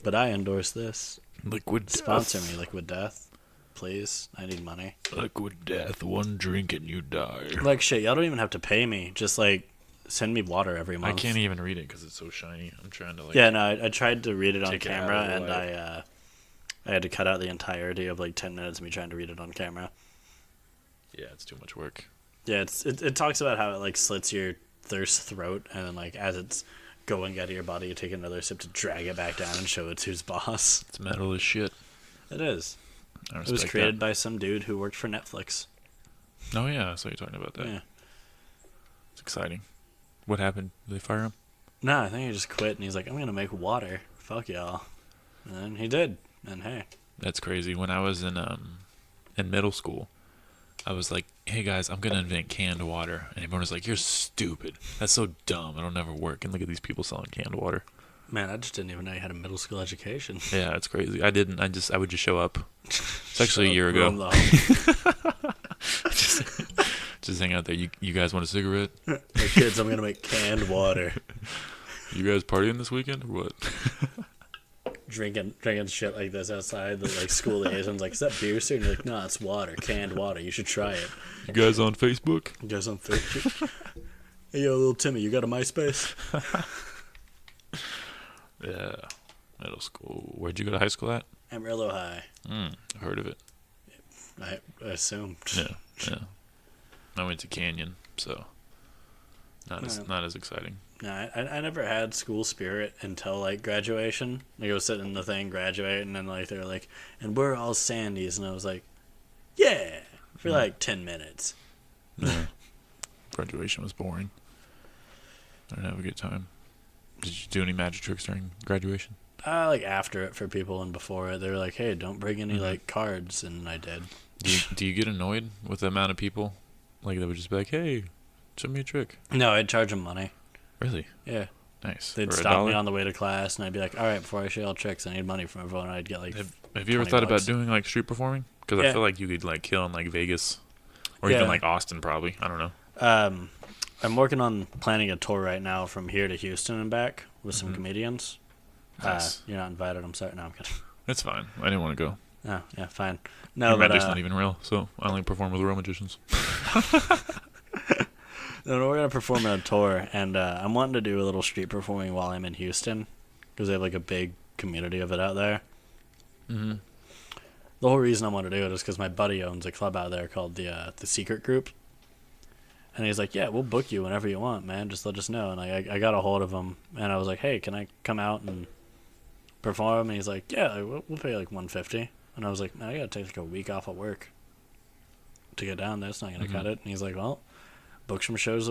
But I endorse this. Liquid Death. Sponsor me, Liquid Death. Please. I need money. Liquid Death. One drink and you die. Like, shit, y'all don't even have to pay me. Just, like, send me water every month. I can't even read it because it's so shiny. I'm trying to, like... Yeah, no, I tried to read it on camera, and I had to cut out the entirety of, like, 10 minutes of me trying to read it on camera. Yeah, it's too much work. Yeah, it talks about how it, like, slits your thirst throat, and then, like, as it's going out of your body, you take another sip to drag it back down and show it's who's boss. It's metal as shit. It is. It was created by some dude who worked for Netflix. Oh, yeah, I saw you talking about that. Yeah. It's exciting. What happened? Did they fire him? No, I think he just quit, and he's like, I'm going to make water. Fuck y'all. And then he did. And hey. That's crazy. When I was in middle school, I was like, hey guys, I'm going to invent canned water. And everyone was like, you're stupid. That's so dumb. It'll never work. And look at these people selling canned water. Man, I just didn't even know you had a middle school education. Yeah, it's crazy. I didn't. I would just show up. It's actually a year ago. Just hang out there. You guys want a cigarette? Hey kids, I'm going to make canned water. You guys partying this weekend or what? Drinking shit like this outside. The like school liaison's like, is that beer, sir? And you're like, no, it's water, canned water. You should try it. You guys on Facebook? You guys on Facebook? Hey, yo, little Timmy, you got a MySpace? Yeah. Middle school. Where'd you go to high school at? Amarillo High. I've heard of it. I assumed. Yeah. I went to Canyon, so not as exciting. No, I never had school spirit until, like, graduation. Like, I was sitting in the thing, graduate, and then, like, they were like, and we're all Sandys. And I was like, yeah, for, like, 10 minutes. Yeah. Graduation was boring. I didn't have a good time. Did you do any magic tricks during graduation? Like, after it for people and before it. They were like, hey, don't bring any, like, cards. And I did. Do you get annoyed with the amount of people? Like, they would just be like, hey, show me a trick. No, I'd charge them money. Really? Yeah. Nice. They'd stop me on the way to class, and I'd be like, all right, before I show y'all tricks, I need money from everyone. And I'd get, like, Have you ever thought about doing, like, street performing? Because I feel like you could, like, kill in, like, Vegas. Or even, like, Austin, probably. I don't know. I'm working on planning a tour right now from here to Houston and back with some comedians. Nice. You're not invited. I'm sorry. No, I'm kidding. It's fine. I didn't want to go. Oh, yeah, fine. No, but magic's not even real, so I only perform with real magicians. No, we're going to perform on a tour, and I'm wanting to do a little street performing while I'm in Houston, because they have, like, a big community of it out there. Mm-hmm. The whole reason I want to do it is because my buddy owns a club out there called the Secret Group. And he's like, yeah, we'll book you whenever you want, man. Just let us know. And I got a hold of him, and I was like, hey, can I come out and perform? And he's like, yeah, we'll pay like $150. And I was like, man, I got to take like a week off of work to get down there. It's not going to cut it. And he's like, well, book some shows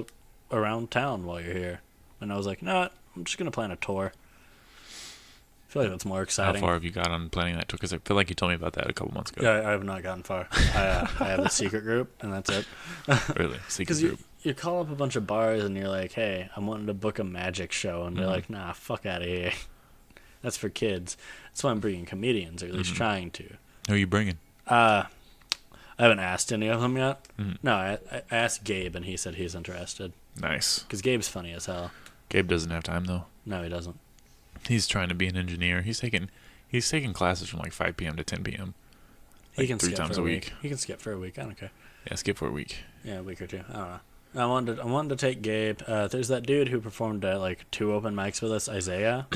around town while you're here. And I was like, no, I'm just going to plan a tour. I feel like that's more exciting. How far have you got on planning that tour? Because I feel like you told me about that a couple months ago. Yeah, I have not gotten far. I have the Secret Group, and that's it. Really? Secret Group? You call up a bunch of bars, and you're like, hey, I'm wanting to book a magic show. And they're like, nah, fuck out of here. That's for kids. That's why I'm bringing comedians, or at least trying to. Who are you bringing? I'm I haven't asked any of them yet. Mm. No, I asked Gabe, and he said he's interested. Nice. Because Gabe's funny as hell. Gabe doesn't have time though. No, he doesn't. He's trying to be an engineer. He's taking classes from like 5 p.m. to 10 p.m. He can 3 skip times for a week. He can skip for a week. I don't care. Yeah, skip for a week. Yeah, a week or two. I don't know. I wanted to take Gabe. There's that dude who performed at like 2 open mics with us, Isaiah.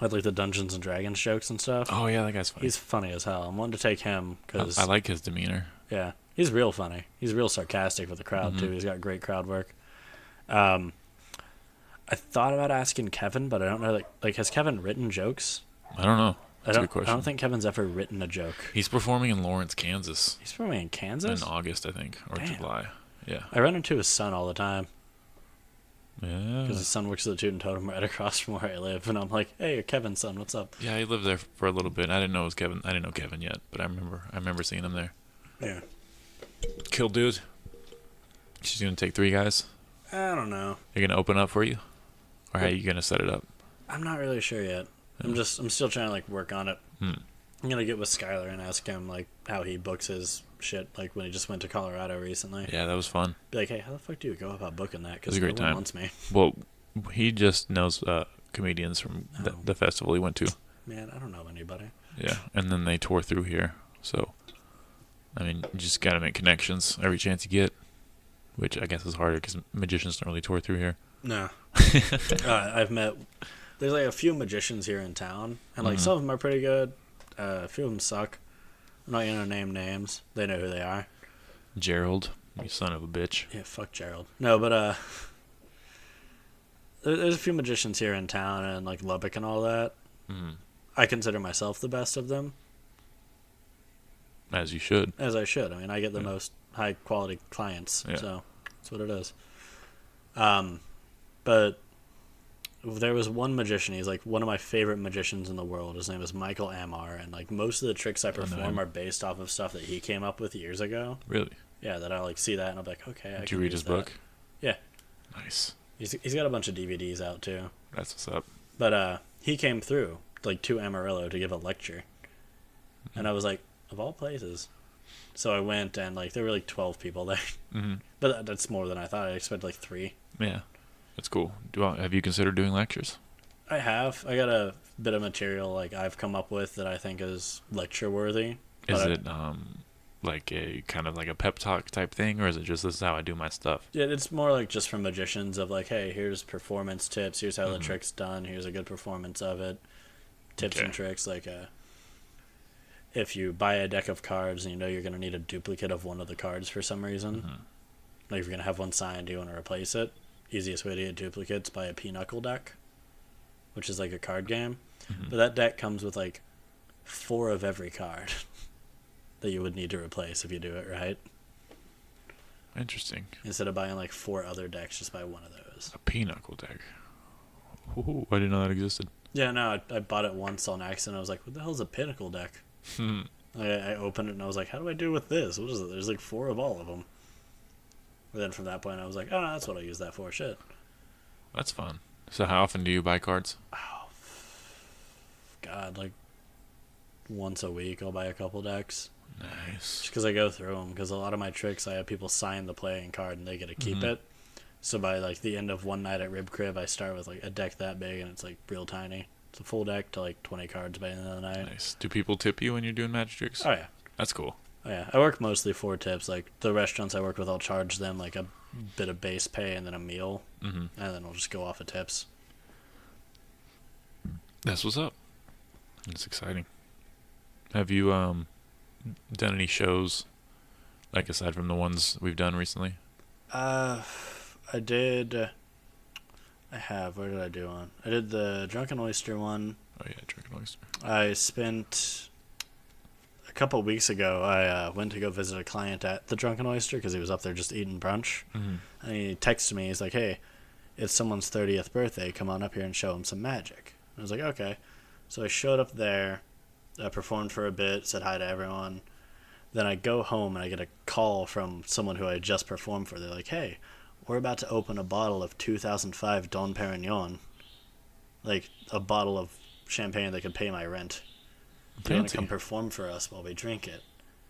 With like the Dungeons and Dragons jokes and stuff. Oh yeah, that guy's funny. He's funny as hell. I wanted to take him because I like his demeanor. Yeah, he's real funny. He's real sarcastic with the crowd too. He's got great crowd work. I thought about asking Kevin, but I don't know. Like has Kevin written jokes? I don't know. That's a good question. I don't think Kevin's ever written a joke. He's performing in Lawrence, Kansas. He's performing in Kansas In August, I think, or Damn. July. Yeah. I run into his son all the time Yeah. because his son works at the Toot and Totem right across from where I live, and I'm like, "Hey, you're Kevin's son. What's up?" Yeah, he lived there for a little bit. I didn't know it was Kevin. I didn't know Kevin yet, but I remember seeing him there. Yeah. Kill dude. She's gonna take 3 guys. I don't know. They're gonna open up for you, or how are you gonna set it up? I'm not really sure yet. I'm still trying to like work on it. Hmm. I'm gonna get with Skylar and ask him like how he books his shit. Like when he just went to Colorado recently. Yeah, that was fun. Be like, hey, how the fuck do you go about booking that? It was Because a no great one time. wants me. Well, he just knows comedians from the festival he went to. Man, I don't know anybody. Yeah, and then they tore through here. So, I mean, you just gotta make connections every chance you get, which I guess is harder because magicians don't really tour through here. No. I've met. There's like a few magicians here in town, and like some of them are pretty good. A few of them suck. I'm not gonna name names. They know who they are. Gerald, you son of a bitch. Yeah, fuck Gerald. No, but there's a few magicians here in town and like Lubbock and all that. Mm. I consider myself the best of them, As you should. as I should. I mean, I get the most high quality clients, Yeah. so that's what it is. But there was one magician. He's like one of my favorite magicians in the world. His name is Michael Amar, and like most of the tricks I perform are based off of stuff that he came up with years ago. Really? Yeah, that I like see that and I'm like, okay. Did you read his book? Yeah. Nice. He's got a bunch of DVDs out too. That's what's up. But he came through like to Amarillo to give a lecture, and I was like, of all places. So I went and like there were like 12 people there, but that's more than I thought. I expected like 3. Yeah, that's cool. Have you considered doing lectures? I have. I got a bit of material like I've come up with that I think is lecture worthy. Is it like a kind of like a pep talk type thing, or is it just this is how I do my stuff? Yeah, it's more like just from magicians of like, hey, here's performance tips. Here's how the trick's done. Here's a good performance of it. Tips and tricks like if you buy a deck of cards and you know you're going to need a duplicate of one of the cards for some reason, like if you're going to have one signed, you want to replace it. Easiest way to get duplicates, buy a Pinochle deck, which is like a card game. But that deck comes with like 4 of every card that you would need to replace if you do it right. Interesting. Instead of buying like 4 other decks, just buy one of those. A pinochle deck. Ooh, I didn't know that existed. Yeah, no, I bought it once on accident. I was like, what the hell's a Pinnacle deck? I opened it and I was like, how do I do with this? What is it? There's like 4 of all of them. And then from that point, I was like, oh, no, that's what I use that for. Shit. That's fun. So how often do you buy cards? Oh, God, like once a week I'll buy a couple decks. Nice. Just because I go through them. Because a lot of my tricks, I have people sign the playing card and they get to keep it. So by like the end of one night at Rib Crib, I start with like a deck that big and it's like real tiny. It's a full deck to like 20 cards by the end of the night. Nice. Do people tip you when you're doing magic tricks? Oh, yeah. That's cool. Oh, yeah. I work mostly for tips. Like the restaurants I work with, I'll charge them like a bit of base pay and then a meal. And then I'll just go off of tips. That's what's up. It's exciting. Have you done any shows, like aside from the ones we've done recently? I did. I have. Where did I do one? I did the Drunken Oyster one. Oh yeah, Drunken Oyster. I spent a couple weeks ago. I went to go visit a client at the Drunken Oyster because he was up there just eating brunch. And he texted me. He's like, "Hey, it's someone's 30th birthday. Come on up here and show him some magic." I was like, "Okay." So I showed up there. I performed for a bit. Said hi to everyone. Then I go home and I get a call from someone who I just performed for. They're like, "Hey, we're about to open a bottle of 2005 Dom Perignon. Like, a bottle of champagne that could pay my rent. Do you want to come perform for us while we drink it?"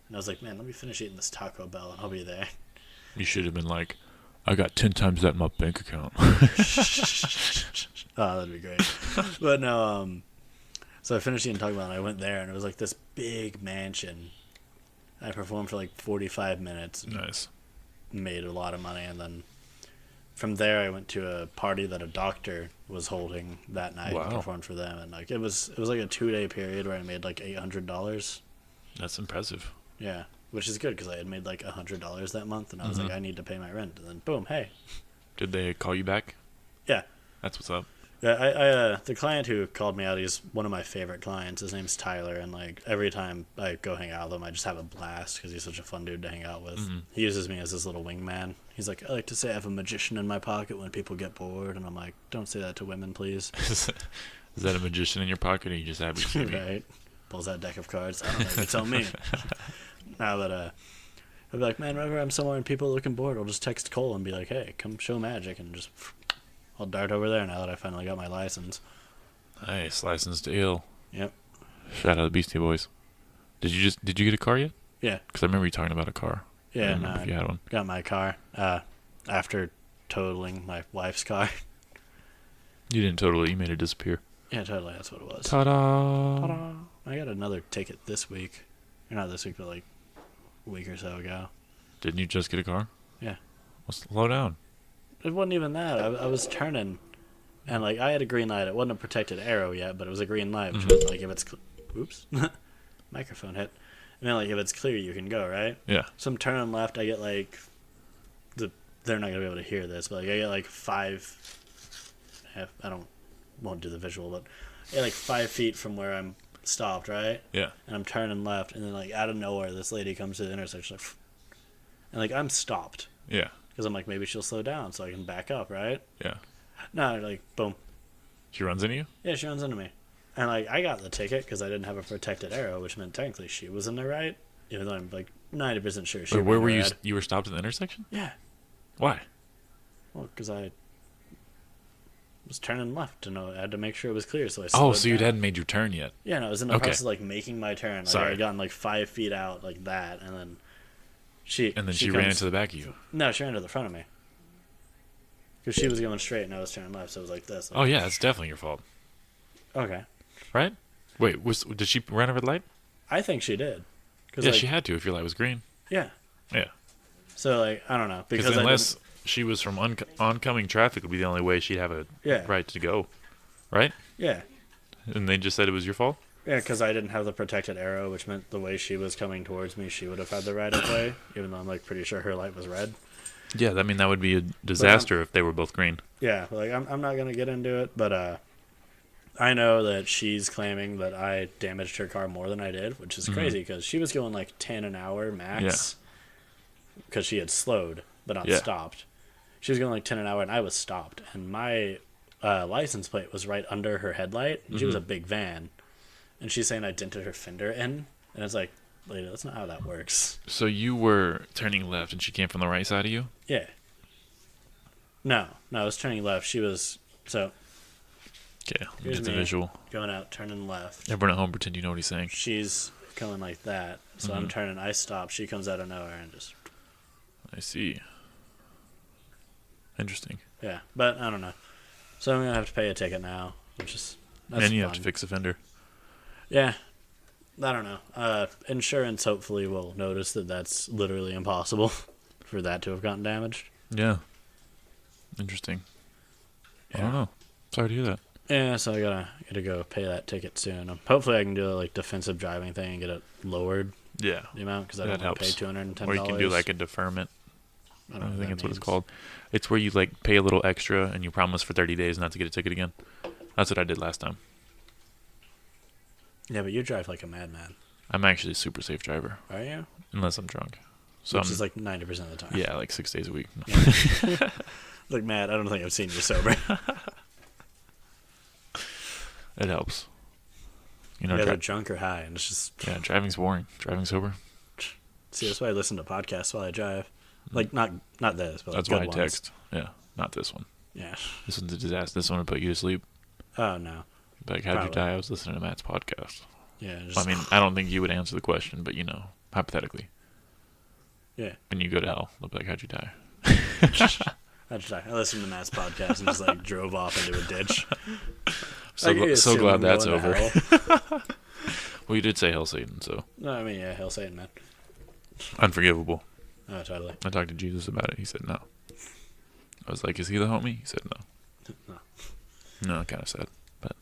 And I was like, man, let me finish eating this Taco Bell and I'll be there. You should have been like, I got 10 times that in my bank account. Oh, that'd be great. But no, so I finished eating Taco Bell and I went there and it was like this big mansion. I performed for like 45 minutes. Nice. Made a lot of money, and then from there I went to a party that a doctor was holding that night. Wow. And performed for them, and like it was like a 2-day period where I made like $800. That's impressive. Yeah, which is good because I had made like $100 that month, and I was like, I need to pay my rent, and then boom, hey. Did they call you back? Yeah. That's what's up. Yeah, I the client who called me out, he's one of my favorite clients. His name's Tyler, and like every time I go hang out with him, I just have a blast because he's such a fun dude to hang out with. He uses me as his little wingman. He's like, I like to say I have a magician in my pocket when people get bored, and I'm like, don't say that to women, please. Is that a magician in your pocket, or you just happy to see me? Right. Pulls out a deck of cards. I don't know. You tell me. Now that I'd be like, man, whenever I'm somewhere and people are looking bored, I'll just text Cole and be like, hey, come show magic, and just I'll dart over there now that I finally got my license. Nice, licensed to ill. Yep. Shout out to Beastie Boys. Did you get a car yet? Yeah. Because I remember you talking about a car. Yeah, no, if you had one. Got my car after totaling my wife's car. You didn't totally. You made it disappear. Yeah, totally. That's what it was. Ta-da! Ta-da! I got another ticket this week. Or not this week, but like a week or so ago. Didn't you just get a car? Yeah. Well, slow down. It wasn't even that. I was turning, and like I had a green light. It wasn't a protected arrow yet, but it was a green light, which meant like if it's oops, microphone hit. I mean, like if it's clear, you can go, right? Yeah. So I'm turning left. I get like they're not gonna be able to hear this, but like I get like won't do the visual, but I get like 5 feet from where I'm stopped, right? Yeah. And I'm turning left, and then like out of nowhere, this lady comes to the intersection, like, and like I'm stopped. Yeah. Because I'm like, maybe she'll slow down so I can back up, right? Yeah. No, like, boom. She runs into you? Yeah, she runs into me. And, like, I got the ticket because I didn't have a protected arrow, which meant technically she was in the right, even though I'm, like, 90% sure she was. Wait, where were you? Red. You were stopped at the intersection? Yeah. Why? Well, because I was turning left, and I had to make sure it was clear, so I Oh, slowed so you down. hadn't made your turn yet? Yeah, no, I was in the process of, like, making my turn. Like, Sorry. I had gotten, like, 5 feet out, like that, and then she ran into the back of you? No, she ran to the front of me. Because she was going straight and I was turning left, so it was like this. Like, Oh, yeah, that's definitely your fault. okay. Right? Wait, did she run a red light? I think she did. Yeah, like, she had to if your light was green. Yeah. Yeah. So, like, I don't know. Because unless she was from oncoming traffic would be the only way she'd have a right to go. Right? Yeah. And they just said it was your fault? Yeah, because I didn't have the protected arrow, which meant the way she was coming towards me, she would have had the right of way, even though I'm, like, pretty sure her light was red. Yeah, I mean, that would be a disaster if they were both green. Yeah, like, I'm not going to get into it, but I know that she's claiming that I damaged her car more than I did, which is crazy, because she was going, like, 10 an hour max, because she had slowed, but not stopped. She was going, like, 10 an hour, and I was stopped, and my license plate was right under her headlight, and she was a big van, and she's saying I dented her fender in, and it's like, lady, that's not how that works. So you were turning left, and she came from the right side of you? Yeah. No, I was turning left. She was, so. Okay, Here's get the me visual. Going out, turning left. Everyone at home pretend you know what he's saying. She's coming like that. So I'm turning, I stop. She comes out of nowhere and just. I see. Interesting. Yeah, but I don't know. So I'm going to have to pay a ticket now, which is. And you have to fix a fender. Yeah. I don't know. Insurance hopefully will notice that that's literally impossible for that to have gotten damaged. Yeah. Interesting. Yeah. I don't know. Sorry to hear that. Yeah, so I gotta go pay that ticket soon. Hopefully I can do a like defensive driving thing and get it lowered. Yeah. The amount because I That don't want to pay helps. $210. Or you can do like a deferment. I don't I know what think that that's what it's means. called. It's where you like pay a little extra and you promise for 30 days not to get a ticket again. That's what I did last time. Yeah, but you drive like a madman. I'm actually a super safe driver. Are you? Unless I'm drunk. So Which is like 90% of the time. yeah, like 6 days a week. No. Yeah. Like, Matt, I don't think I've seen you sober. It helps. You know, You're either drunk or high, and it's just... yeah, driving's boring. Driving sober. See, that's why I listen to podcasts while I drive. Like, not this, but like That's why I good ones. text. Yeah, not this one. Yeah. This one's a disaster. This one will put you to sleep. Oh, no. Like, how'd you Probably. die? I was listening to Matt's podcast. Yeah. Just, Well, I mean, I don't think you would answer the question, but you know. hypothetically. Yeah. And you go to hell. They'll be like, how'd you die? I listened to Matt's podcast and just like drove off into a ditch. So glad that's over. Hell. Well, you did say Hail Satan, so. No, I mean, yeah, Hail Satan, man. Unforgivable. Oh, totally. I talked to Jesus about it. He said no. I was like, is he the homie? He said no. No. No, kind of sad. But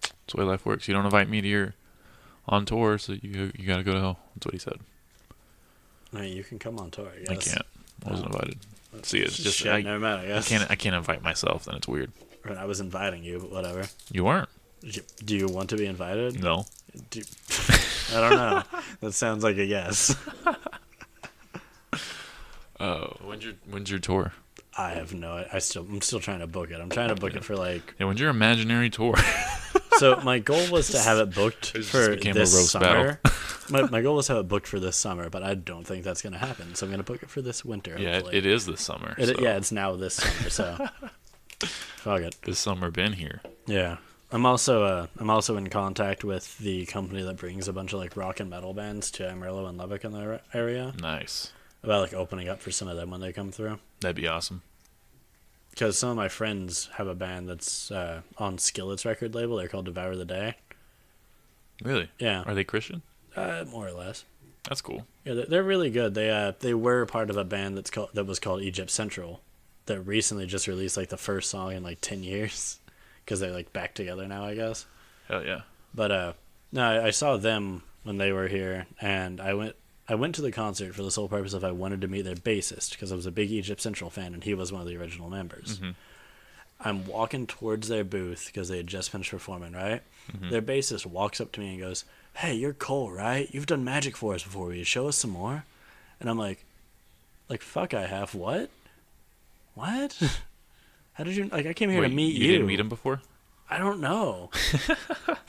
that's the way life works. You don't invite me to your on tour, so you got to go to hell. That's what he said. I mean, you can come on tour, I guess. I can't. I wasn't invited. See, it's just shit, never mind, I guess. I can't invite myself. Then it's weird. When I was inviting you, but whatever. You weren't. Do you want to be invited? No. I don't know. That sounds like a yes. Oh, when's your tour? I have no. I'm still trying to book it. I'm trying to book it for like. Yeah, when's your imaginary tour? So my goal was to have it booked for this summer. My goal was to have it booked for this summer, but I don't think that's gonna happen. So I'm gonna book it for this winter. Yeah, hopefully. it is this summer. Yeah, it's now this summer. So fuck it. This summer been here. Yeah. I'm also in contact with the company that brings a bunch of like rock and metal bands to Amarillo and Lubbock in the area. Nice. About like opening up for some of them when they come through. That'd be awesome. Because some of my friends have a band that's on Skillet's record label. They're called Devour the Day. Really? Yeah. Are they Christian? More or less. That's cool. Yeah, they're really good. They were part of a band that was called Egypt Central, that recently just released like the first song in like 10 years. Because they're like back together now, I guess. Hell yeah. But no, I saw them when they were here, and I went to the concert for the sole purpose of I wanted to meet their bassist because I was a big Egypt Central fan, and he was one of the original members. Mm-hmm. I'm walking towards their booth because they had just finished performing, right? Mm-hmm. Their bassist walks up to me and goes, "Hey, you're Kole, right? You've done magic for us before. Will you show us some more?" And I'm like, fuck, I have what? What? How did you, like, I came here to meet you. You didn't meet him before? I don't know.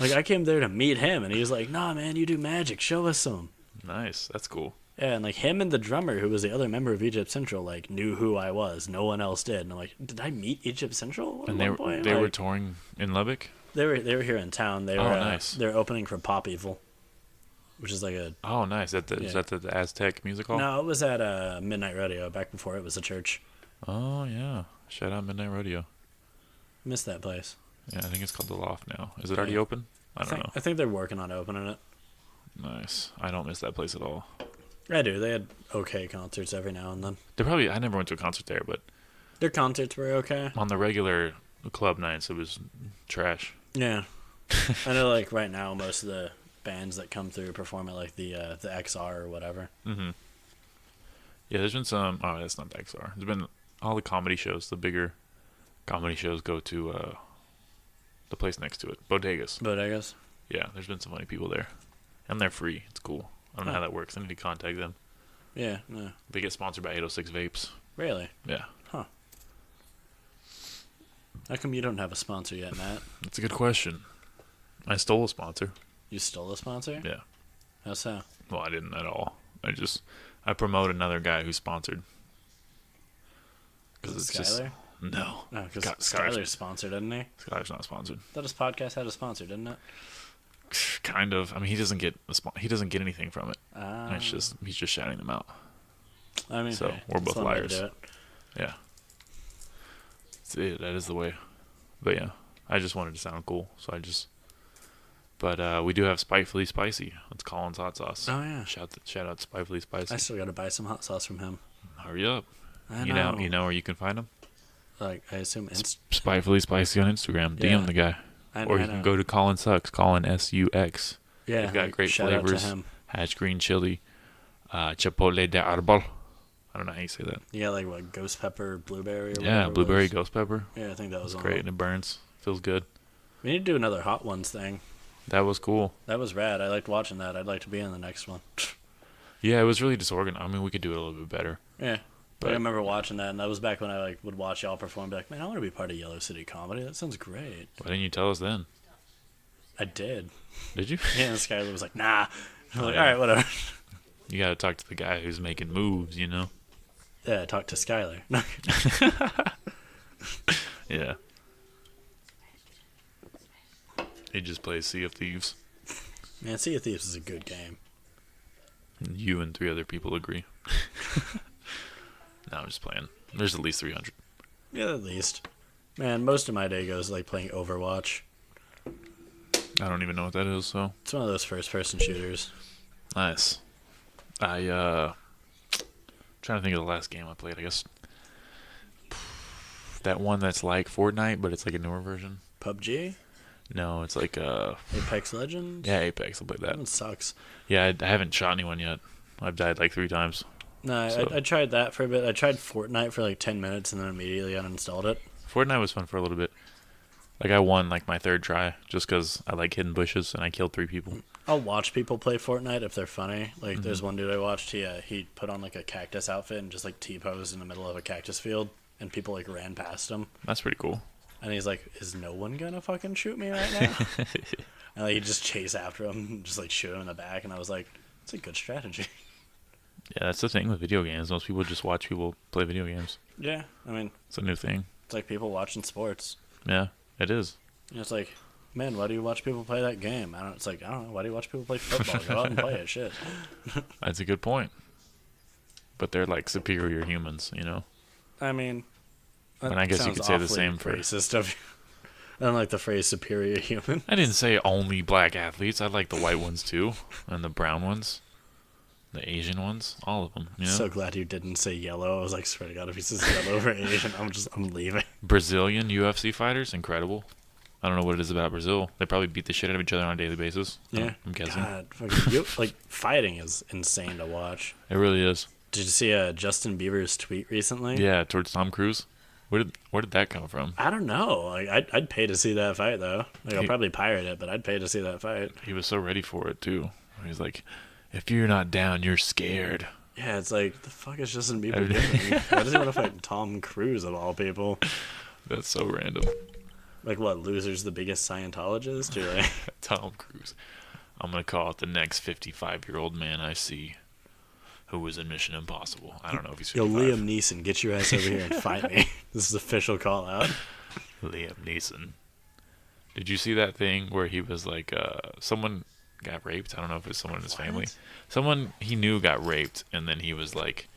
Like, I came there to meet him, and he was like, "Nah, man, you do magic. Show us some." Nice. That's cool. Yeah, and, like, him and the drummer, who was the other member of Egypt Central, like, knew who I was. No one else did. And I'm like, did I meet Egypt Central at one point? They were touring in Lubbock? They were here in town. They were, nice. They're opening for Pop Evil, which is like a... Oh, nice. Is that the Aztec Music Hall? No, it was at Midnight Rodeo, back before it was a church. Oh, yeah. Shout out Midnight Rodeo. Missed that place. Yeah, I think it's called The Loft now. Is it already open? I don't know. I think they're working on opening it. Nice. I don't miss that place at all. I do. They had okay concerts every now and then. I never went to a concert there, but... Their concerts were okay. On the regular club nights, it was trash. Yeah. I know, like, right now, most of the bands that come through perform at, like, the XR or whatever. Mm-hmm. Yeah, there's been some... Oh, that's not the XR. There's been all the comedy shows, the bigger comedy shows go to the place next to it. Bodegas. Yeah, there's been some funny people there. And they're free. It's cool. I don't know how that works. I need to contact them. Yeah, no. They get sponsored by 806 Vapes. Really? Yeah. Huh. How come you don't have a sponsor yet, Matt? That's a good question. I stole a sponsor. You stole a sponsor? Yeah. How so? Well, I didn't at all. I promote another guy who's sponsored. Is it Skyler? No. No, because Skyler's sponsored, isn't he? Skyler's not sponsored. I thought his podcast had a sponsor, didn't it? Kind of. I mean, he doesn't get anything from it. He's just shouting them out. I mean, so hey, we're both liars. Yeah. That is the way. But yeah, I just wanted to sound cool, so But we do have Spitefully Spicy. That's Colin's hot sauce. Oh yeah. Shout out Spitefully Spicy. I still got to buy some hot sauce from him. Hurry up. You know where you can find him? Like, I assume Spitefully Spicy on Instagram. Yeah. DM the guy. Or you can go to Colin Sucks. Colin SUX. Yeah. They've got great shout flavors. Out to him. Hatch green chili, chipotle de árbol. I don't know how you say that. Yeah, like what, ghost pepper, blueberry. Or yeah, blueberry, ghost pepper. Yeah, I think that was great, and it burns. Feels good. We need to do another Hot Ones thing. That was cool. That was rad. I liked watching that. I'd like to be in the next one. Yeah, it was really disorganized. I mean, we could do it a little bit better. Yeah. But I remember watching that, and that was back when I would watch y'all perform. Be like, man, I want to be part of Yellow City Comedy. That sounds great. Why didn't you tell us then? I did. Did you? Yeah, and Skyler was like, nah. I'm like, all right, whatever. You got to talk to the guy who's making moves, you know? Yeah, talk to Skyler. Yeah. He just plays Sea of Thieves. Man, Sea of Thieves is a good game. You and 3 other people agree. No, I'm just playing. There's at least 300. Yeah, at least. Man, most of my day goes like playing Overwatch. I don't even know what that is, so. It's one of those first-person shooters. Nice. Trying to think of the last game I played, I guess. That one that's like Fortnite, but it's like a newer version. PUBG? No, it's like Apex Legends? Yeah, Apex. I played that. That one sucks. Yeah, I haven't shot anyone yet. I've died like 3 times. No, So- I tried that for a bit. I tried Fortnite for like 10 minutes and then immediately uninstalled it. Fortnite was fun for a little bit. Like I won like my 3rd try just because I like hidden bushes and I killed 3 people. I'll watch people play Fortnite if they're funny. Like, there's one dude I watched. He put on like a cactus outfit and just like T-posed in the middle of a cactus field, and people like ran past him. That's pretty cool. And he's like, "Is no one gonna fucking shoot me right now?" And like, he just chase after him, and just like shoot him in the back. And I was like, "It's a good strategy." Yeah, that's the thing with video games. Most people just watch people play video games. Yeah, I mean, It's a new thing. it's like people watching sports. Yeah, it is. And it's like, man, why do you watch people play that game? It's like, I don't know. Why do you watch people play football? Go out and play it. Shit. That's a good point. But they're like superior humans, you know? I mean, And I guess you could say the same for... racist of you. I don't like the phrase superior human. I didn't say only black athletes. I like the white ones too. And the brown ones. The Asian ones. All of them, you know? So glad you didn't say yellow. I was like, swear to God, if he says yellow or Asian, I'm leaving. Brazilian UFC fighters, incredible. I don't know what it is about Brazil. They probably beat the shit out of each other on a daily basis. Yeah. I'm guessing. God, like, fighting is insane to watch. It really is. Did you see Justin Bieber's tweet recently? Yeah, towards Tom Cruise. Where did that come from? I don't know. Like, I'd pay to see that fight, though. Like, I'll probably pirate it, but I'd pay to see that fight. He was so ready for it, too. He's like, if you're not down, you're scared. Yeah, it's like, the fuck is Justin Bieber doing? Why does he want to fight Tom Cruise, of all people? That's so random. Like, what, Loser's the biggest Scientologist? Or like... Tom Cruise. I'm going to call it the next 55-year-old man I see who was in Mission Impossible. I don't know if he's 55. Yo, Liam Neeson, get your ass over here and fight me. This is official call out. Liam Neeson. Did you see that thing where he was like, someone got raped? I don't know if it's someone in his family. Someone he knew got raped, and then he was like,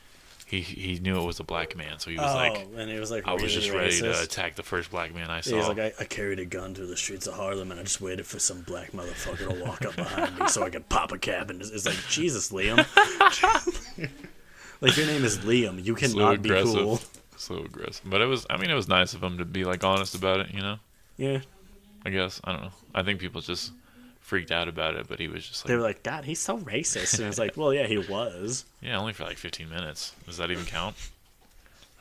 he knew it was a black man, so he was like, and he was like, I was just ready to racist. attack the first black man I saw. He's like, I carried a gun through the streets of Harlem, and I just waited for some black motherfucker to walk up behind me so I could pop a cap. And it's like, Jesus, Liam. Like, your name is Liam. You cannot be cool. So aggressive. But it was nice of him to be like honest about it, you know? Yeah. I guess. I don't know. I think people just freaked out about it, but he was just like... They were like, God, he's so racist. And it's like, well, yeah, he was. Yeah, only for like 15 minutes. Does that even count?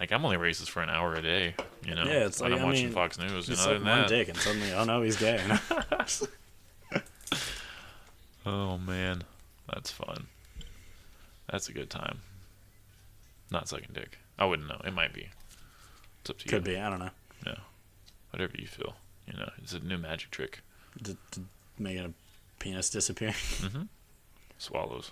Like, I'm only racist for an hour a day, you know? Yeah, it's when like, I'm watching Fox News. You know, other than one that... dick, and suddenly, oh no, he's gay. Oh, man. That's fun. That's a good time. Not sucking dick. I wouldn't know. It might be. It's up to you. Could be, I don't know. Yeah. Whatever you feel. You know, it's a new magic trick. To make a penis disappear. Mm-hmm. Swallows.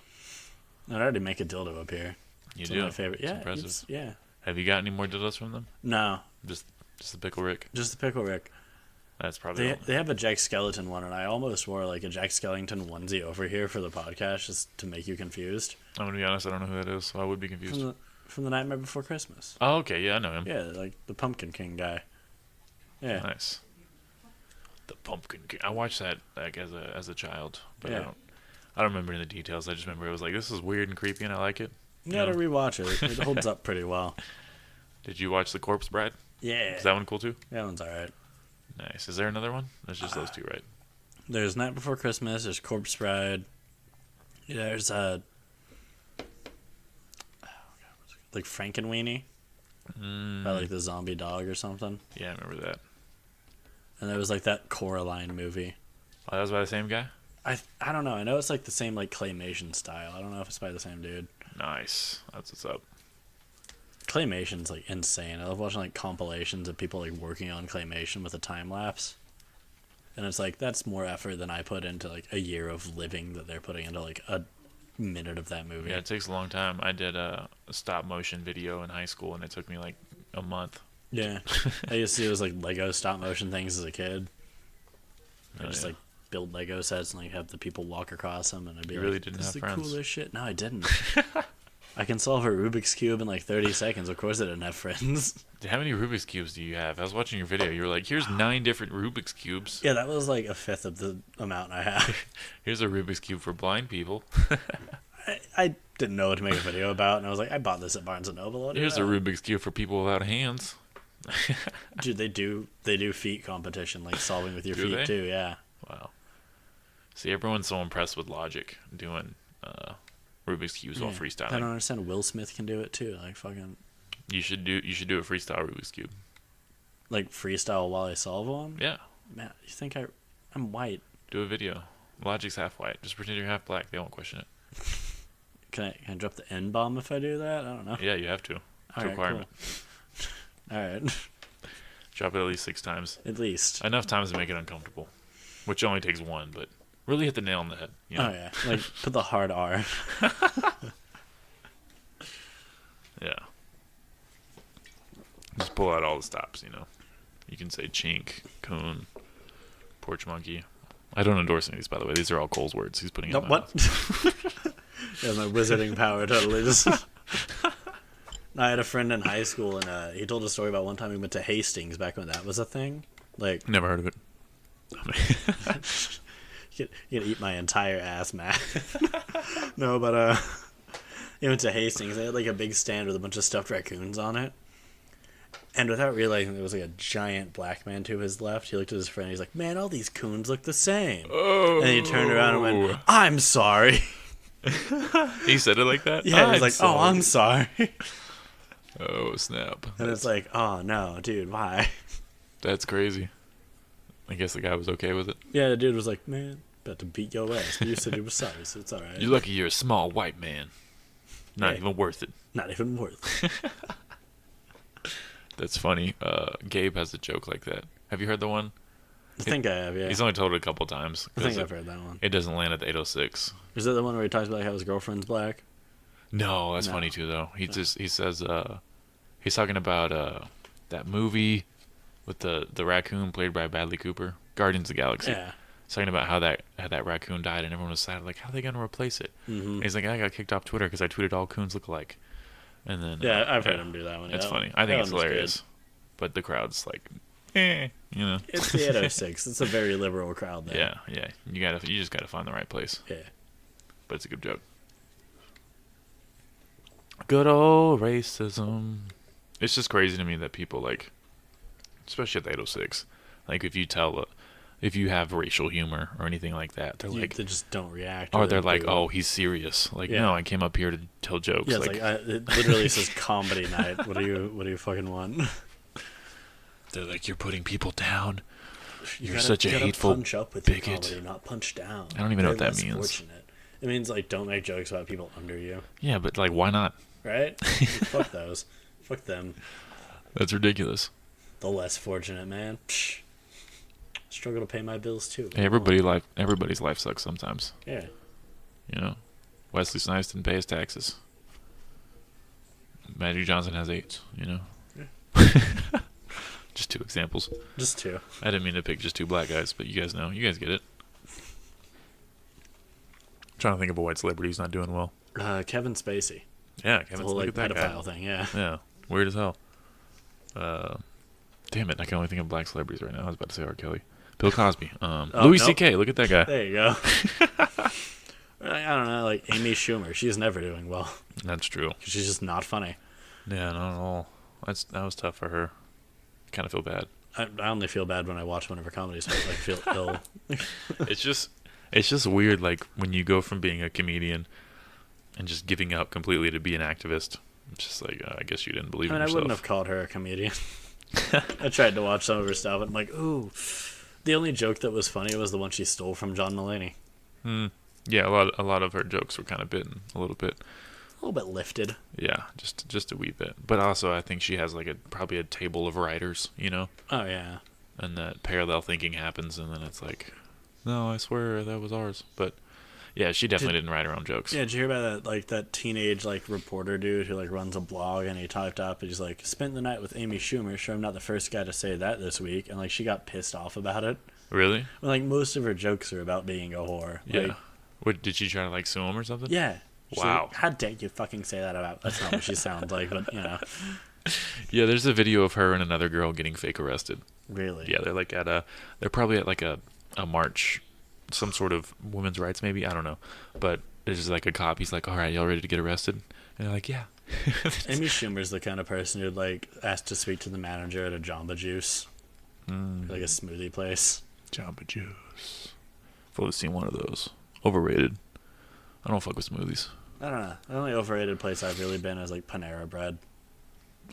I'd already make a dildo appear. You It's do? one of my favorite. It's Yeah, impressive. yeah. Have you got any more dildos from them? No, Just the Pickle Rick? just the Pickle Rick. That's probably They have a Jack Skellington one, and I almost wore like a Jack Skellington onesie over here for the podcast just to make you confused. I'm going to be honest, I don't know who that is, so I would be confused. From the Nightmare Before Christmas. Oh, okay, yeah, I know him. Yeah, like the Pumpkin King guy. Yeah. Nice. The Pumpkin King. I watched that like as a child, but Yeah. I don't remember any of the details. I just remember it was like, this is weird and creepy, and I like it. You gotta rewatch it. It holds up pretty well. Did you watch The Corpse Bride? Yeah. Is that one cool too? That one's alright. Nice. Is there another one? There's just those two, right? There's Night Before Christmas, there's Corpse Bride. There's like Frankenweenie. About like the zombie dog or something. Yeah, I remember that. And there was like that Coraline movie. Oh, that was by the same guy? I don't know. I know it's like the same like claymation style. I don't know if it's by the same dude. Nice. That's what's up. Claymation's like insane. I love watching like compilations of people like working on claymation with a time lapse. And it's like that's more effort than I put into like a year of living that they're putting into like a minute of that movie. Yeah, it takes a long time. I did a stop motion video in high school, and it took me like a month. Yeah. I used to do those like Lego stop motion things as a kid. I just like build Lego sets and like have the people walk across them, and I'd be You like, really didn't "This is have the friends? coolest shit." No, I didn't. I can solve a Rubik's cube in like 30 seconds. Of course, I didn't have friends. How many Rubik's cubes do you have? I was watching your video. You were like, "Here's 9 different Rubik's cubes. Yeah, that was like a fifth of the amount I have. Here's a Rubik's cube for blind people. I didn't know what to make a video about, and I was like, I bought this at Barnes and Noble. Here's a Rubik's cube for people without hands." Dude, they do feet competition, like solving with your Do feet they? too. Yeah. Wow. See, everyone's so impressed with logic doing Rubik's cubes while I don't freestyling. understand. Will Smith can do it too. Like fucking You should do a freestyle Rubik's cube. like freestyle while I solve one. Yeah. Man, you think I'm white? Do a video. Logic's half white. Just pretend you're half black. They won't question it. Can I drop the N bomb if I do that? I don't know. Yeah, you have to. It's a All right, requirement. cool. All right, Drop it at least 6 times. at least. Enough times to make it uncomfortable. Which only takes 1, but really hit the nail on the head. You know? Oh yeah, like put the hard R. Yeah. Just pull out all the stops, you know. You can say chink, coon, porch monkey. I don't endorse any of these, by the way. These are all Cole's words. He's putting in No, my what? mouth. Yeah, my wizarding power totally just. I had a friend in high school, and he told a story about one time he went to Hastings back when that was a thing. Like, Never heard of it. you could eat my entire ass, Matt. No, but he went to Hastings. They had like a big stand with a bunch of stuffed raccoons on it. And without realizing there was like a giant black man to his left, he looked at his friend. He's like, "Man, all these coons look the same." Oh. And he turned around and went, "I'm sorry." He said it like that? Yeah, he was I'm like, sorry. "Oh, I'm sorry." Oh, snap. And it's like, "Oh no, dude, why?" That's crazy. I guess the guy was okay with it. Yeah, the dude was like, "Man, about to beat your ass. But you said you were sorry, so it's all right. You're lucky you're a small white man. Not Hey. even worth it. Not even worth it." That's funny. Gabe has a joke like that. Have you heard the one? I think I have, yeah. He's only told it a couple times. I think 'cause I've heard that one. It doesn't land at the 806. Is that the one where he talks about how his girlfriend's black? No, that's No. funny too, though. He says he's talking about that movie with the raccoon played by Bradley Cooper, Guardians of the Galaxy. Yeah. He's talking about how that raccoon died and everyone was sad, like, how are they gonna replace it? Mm-hmm. And he's like, I got kicked off Twitter because I tweeted all coons look alike. And then Yeah, I've heard him do that one. It's yeah. funny. I think That it's one was hilarious. good. But the crowd's like, you know. It's the 806. It's a very liberal crowd there. Yeah. You just gotta find the right place. Yeah. But it's a good joke. Good old racism. It's just crazy to me that people like, especially at the 806, like if you have racial humor or anything like that, they're like, They just don't react. or they're they like, do. oh, he's serious. Like, Yeah. no, I came up here to tell jokes. Yeah, it's like, it literally says comedy night. What do you fucking want? they're like, you're putting people down. You're gotta- such a you gotta hateful punch up with bigot. your comedy, not punch down. I don't even know what Very that less means. Fortunate. It means like don't make jokes about people under you, Yeah, but like, why not? right? Fuck those. Fuck them. That's ridiculous. The less fortunate man. Psh. Struggle to pay my bills too. Hey, everybody's life sucks sometimes. Yeah. You know, Wesley Snipes didn't pay his taxes. Magic Johnson has AIDS. You know. Just 2 examples. Just two. I didn't mean to pick just 2 black guys, but you guys know. You guys get it. Trying to think of a white celebrity who's not doing well. Kevin Spacey. Yeah, The Kevin. whole Look like at that guy. pedophile thing. Yeah. Yeah, weird as hell. Damn it, I can only think of black celebrities right now. I was about to say R. Kelly. Bill Cosby. Louis nope. C.K. Look at that guy. There you go. I don't know, like Amy Schumer. She's never doing well. That's true. She's just not funny. Yeah, not at all. That was tough for her. Kind of feel bad. I only feel bad when I watch one of her comedies. I like feel ill. It's just weird, like when you go from being a comedian and just giving up completely to be an activist. It's just like, I guess you didn't believe I mean, in I yourself. wouldn't have called her a comedian. I tried to watch some of her stuff, and I'm like, ooh. The only joke that was funny was the one she stole from John Mulaney. Yeah, a lot of her jokes were kind of bitten a little bit. A little bit lifted. Yeah, just a wee bit. But also, I think she has like probably a table of writers, you know, Oh yeah. and that parallel thinking happens, and then it's like, no, I swear that was ours. But yeah, she definitely didn't write her own jokes. Yeah, did you hear about that? Like that teenage like reporter dude who like runs a blog, and he typed up and he's like, spent the night with Amy Schumer. Sure, I'm not the first guy to say that this week, and like she got pissed off about it. Really? Well, like most of her jokes are about being a whore. Yeah. Like, What, did she try to like sue him or something? yeah. She's Wow. like, how dare you fucking say that about? That's not what she sounds like, but Yeah, there's a video of her and another girl getting fake arrested. Really. Yeah, they're probably at like a march, some sort of women's rights maybe, I don't know. But there's just like a cop, he's like, all right, y'all ready to get arrested? And they're like, yeah. Amy Schumer's the kind of person who'd like ask to speak to the manager at a Jamba Juice, like a smoothie place. Jamba Juice. I've always seen one of those. Overrated. I don't fuck with smoothies. I don't know. The only overrated place I've really been is like Panera Bread.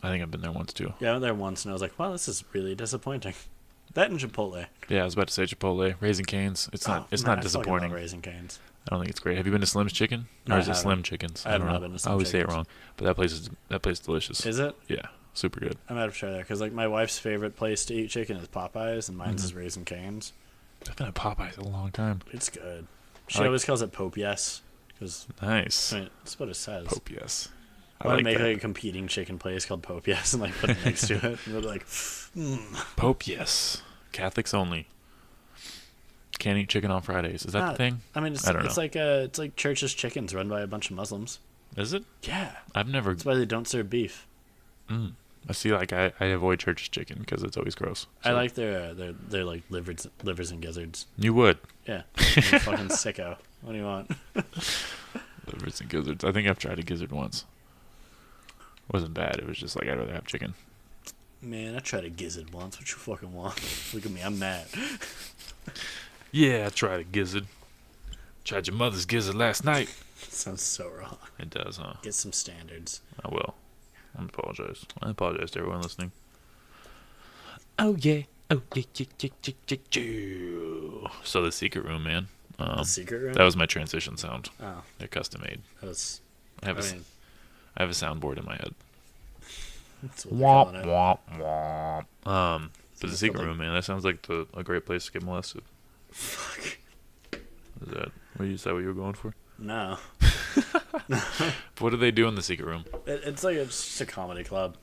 I think I've been there once too. Yeah, I went there once and I was like, wow, this is really disappointing. That and Chipotle. Yeah, I was about to say Chipotle, Raising Cane's. It's not Man, not I disappointing. fucking love Raising Cane's. I don't think it's great. Have you been to Slim's Chicken? No, Or is I it haven't. Slim Chickens? I have don't not know. been to Slim I always say it Chickens. wrong, but that place is delicious. Is it? Yeah, super good. I might have to try there because like my wife's favorite place to eat chicken is Popeyes and mine's is Raising Cane's. I've been at Popeyes a long time. It's good. She like- always calls it Pope Yes because Nice. I mean, that's what it says. Pope, yes. I want to make that. like a competing chicken place called Pope Yes and like put it next to it. And we're like, Pope, yes. Catholics only. Can't eat chicken on Fridays. Is that the thing? I mean, it's I don't it's know. like Church's Chickens run by a bunch of Muslims. Is it? Yeah, I've never. that's why they don't serve beef. I see. Like I avoid Church's Chicken because it's always gross. I So- like their like livers and gizzards. You would. Yeah, I'm a fucking sicko. What do you want? Livers and gizzards. I think I've tried a gizzard once. Wasn't bad. It was just like I'd rather have chicken. Man, I tried a gizzard once. What you fucking want? Look at me, I'm mad. Yeah, I tried a gizzard. Tried your mother's gizzard last night. Sounds so wrong. It does, huh? Get some standards. I will. I apologize. I apologize to everyone listening. Oh yeah. Oh yeah. So the secret room, man. The secret room. That was my transition sound. Oh, They're custom made. that was. I have I mean, I have a soundboard in my head. that's what they're calling it. Womp womp. But the Sounds secret like- room, man. That sounds like a great place to get molested. Fuck. Is that what you were going for? No, What do they do in the secret room? it's just a comedy club.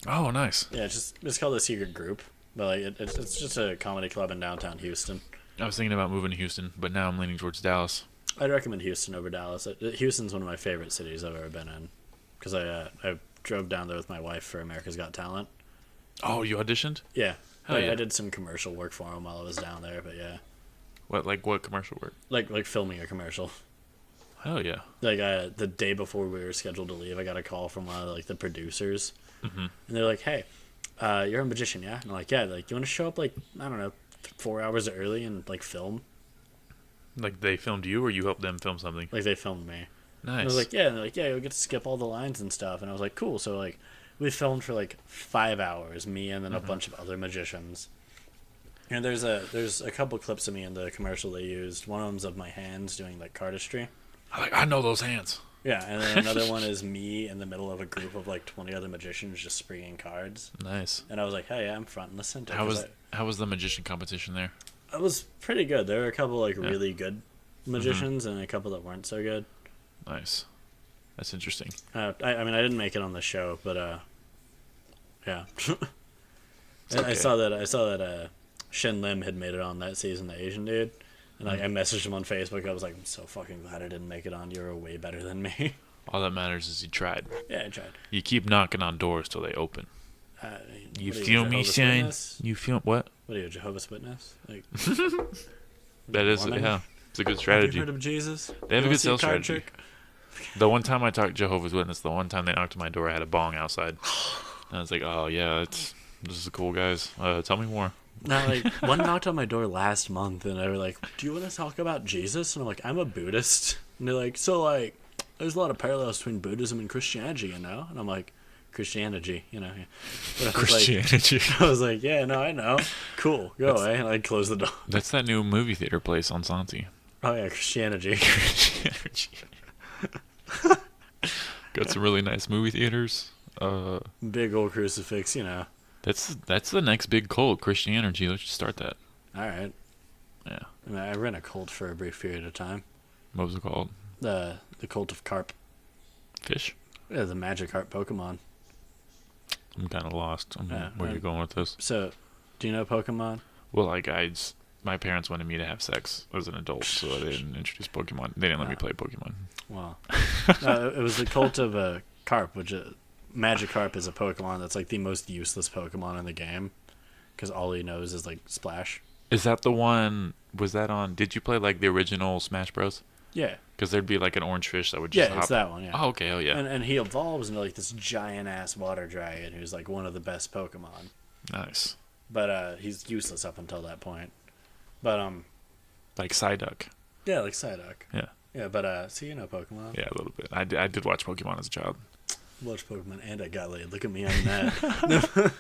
Oh, nice. Yeah, it's called the Secret Group, but like it's just a comedy club in downtown Houston. I was thinking about moving to Houston, but now I'm leaning towards Dallas. I'd recommend Houston over Dallas. Houston's one of my favorite cities I've ever been in, because I drove down there with my wife for America's Got Talent. Oh, you auditioned? Yeah, Hell yeah. I did some commercial work for him while I was down there, but yeah, What commercial work? like filming a commercial. Hell yeah. Like the day before we were scheduled to leave, I got a call from one of the producers, Mm-hmm. and they're like, "Hey, you're a magician, yeah?" And I'm like, "Yeah." Like, you want to show up like I don't know, 4 hours early and like film? Like they filmed you, or you helped them film something? Like they filmed me. Nice. And I was like, "Yeah." And they're like, "Yeah, you'll get to skip all the lines and stuff." And I was like, "Cool." So like, we filmed for like 5 hours, me and then a bunch of other magicians. And there's a couple clips of me in the commercial they used. One of them's of my hands doing like cardistry. I know those hands. Yeah, and then another one is me in the middle of a group of like 20 other magicians just springing cards. Nice. And I was like, hey, I'm front and center. How was the magician competition there? It was pretty good. There were a couple like really good magicians and a couple that weren't so good. Nice. That's interesting. I mean, I didn't make it on the show, but yeah. I okay. saw that Shin Lim had made it on that season, the Asian dude. And I messaged him on Facebook. I was like, I'm so fucking glad I didn't make it on. You were way better than me. All that matters is you tried. Yeah, I tried. You keep knocking on doors till they open. You what are feel me, Jehovah's Shane? Witness? You feel what? What are you, a Jehovah's Witness? Like, That is, Mormon? yeah. It's a good have strategy. you heard of Jesus? They have You a wanna good see sales card strategy. trick? The one time I talked Jehovah's Witness, the one time they knocked on my door, I had a bong outside. And I was like, oh, yeah, this is cool, guys. Tell me more. Now, like, one knocked on my door last month, and they were like, do you want to talk about Jesus? And I'm like, I'm a Buddhist. And they're like, so, like, there's a lot of parallels between Buddhism and Christianity, you know? And I'm like, Christianity, you know? But I was Christianity. Like, I was like, yeah, no, I know. Cool, go away. And I closed the door. That's that new movie theater place on Santi. Oh, yeah, Christianity. Christianity. Got some really nice movie theaters. Big old crucifix, you know. That's the next big cult, Christianity. Let's just start that. All right. Yeah. I mean, I ran a cult for a brief period of time. What was it called? The cult of carp. Fish? Yeah, the magic carp Pokemon. I'm kind of lost on Yeah, where you're going with this. So, do you know Pokemon? Well, like I my parents wanted me to have sex as an adult, so they didn't introduce Pokemon. They didn't let me play Pokemon. Well, no, it was the cult of Carp, which Magikarp is a Pokemon that's like the most useless Pokemon in the game because all he knows is like Splash. Is that the one? Was that on? Did you play like the original Smash Bros? Yeah. Because there'd be like an orange fish that would just hop. It's that one. Yeah. Oh, okay. Oh, yeah. And he evolves into like this giant ass water dragon who's like one of the best Pokemon. Nice. But he's useless up until that point. But like Psyduck. Yeah, like Psyduck. Yeah. Yeah, but so you know Pokemon. Yeah, a little bit. I did watch Pokemon as a child. Watch Pokemon and I got laid. Look at me on that.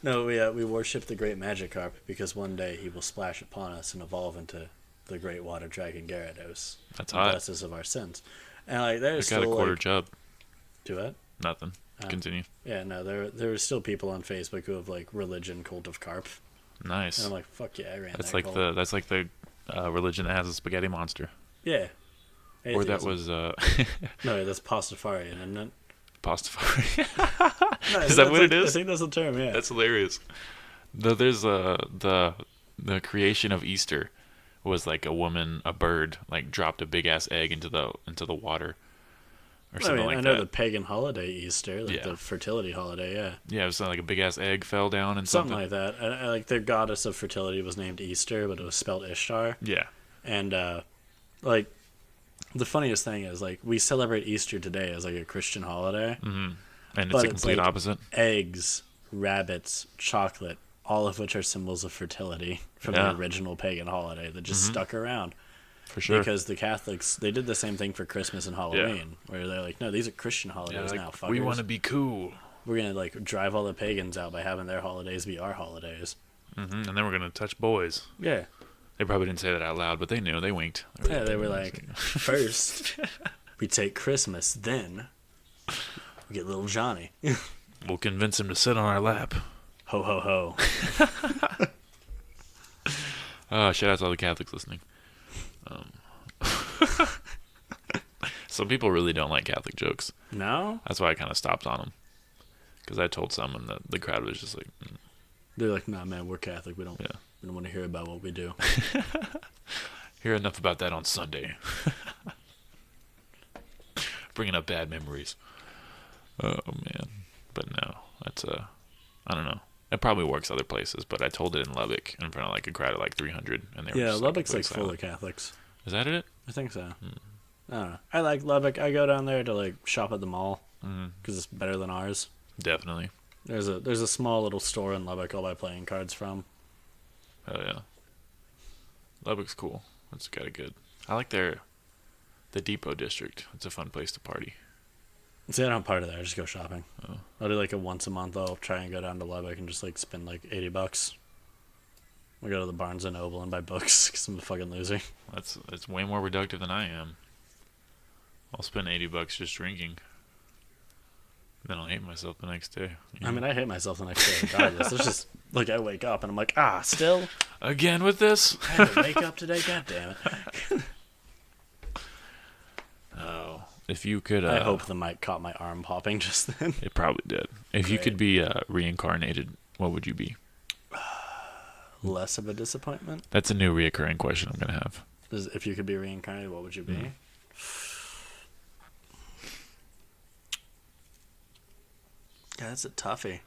No, we worship the great Magikarp because one day he will splash upon us and evolve into the great water dragon Gyarados. That's hot. Bless us of our sins. And like there's I got still a quarter like, chub. Do what? Nothing. Continue. Yeah, no, there are still people on Facebook who have like religion cult of carp. Nice. And I'm like, fuck yeah, I ran That's that like cult. that's like the religion that has a spaghetti monster. Yeah. Atheism. Or that was no, that's Pastafarian, isn't it? Pastafarian. No, is that what it is? I think that's the term. Yeah. That's hilarious. There's the creation of Easter was like a bird, like dropped a big ass egg into the water, or something like that. I know the pagan holiday Easter, like the fertility holiday. Yeah. Yeah, it was like a big ass egg fell down and something like that. And, like their goddess of fertility was named Easter, but it was spelled Ishtar. Yeah. And like the funniest thing is like we celebrate Easter today as like a Christian holiday. Mm-hmm. And it's a complete opposite. Eggs, rabbits, chocolate, all of which are symbols of fertility from the original pagan holiday that just stuck around. For sure. Because the Catholics, they did the same thing for Christmas and Halloween, where they're like, no, these are Christian holidays now, fuckers. We want to be cool. We're going to like drive all the pagans out by having their holidays be our holidays. Mm-hmm. And then we're going to touch boys. Yeah. They probably didn't say that out loud, but they knew. They winked. They were like, first, we take Christmas, then we get little Johnny. We'll convince him to sit on our lap. Ho, ho, ho. Shout out to all the Catholics listening. Some people really don't like Catholic jokes. No? That's why I kind of stopped on them. Because I told some and the crowd was just like... They're like, nah, man, we're Catholic. We don't want to hear about what we do. Hear enough about that on Sunday. Bringing up bad memories. Oh, man. But no, that's I don't know. It probably works other places, but I told it in Lubbock in front of like a crowd of like 300. And they were just, Lubbock's like full of Catholics. Is that it? I think so. I don't know. I like Lubbock. I go down there to like shop at the mall because it's better than ours. Definitely. There's a small little store in Lubbock I'll buy playing cards from. Oh yeah. Lubbock's cool. It's got a good. I like the Depot district. It's a fun place to party. See, I don't party there. I just go shopping. Oh. I'll do like a once a month. I'll try and go down to Lubbock and just like spend like $80. We go to the Barnes and Noble and buy books because I'm a fucking loser. That's way more reductive than I am. I'll spend $80 just drinking. Then I'll hate myself the next day. I mean, I hate myself the next day regardless. It's just like I wake up and I'm like, still again with this. I had to wake up today. God damn it. Oh, if you could. I hope the mic caught my arm popping just then. It probably did. If you could be reincarnated, what would you be? Less of a disappointment. That's a new reoccurring question I'm gonna have. If you could be reincarnated, what would you be? Yeah, that's a toughie.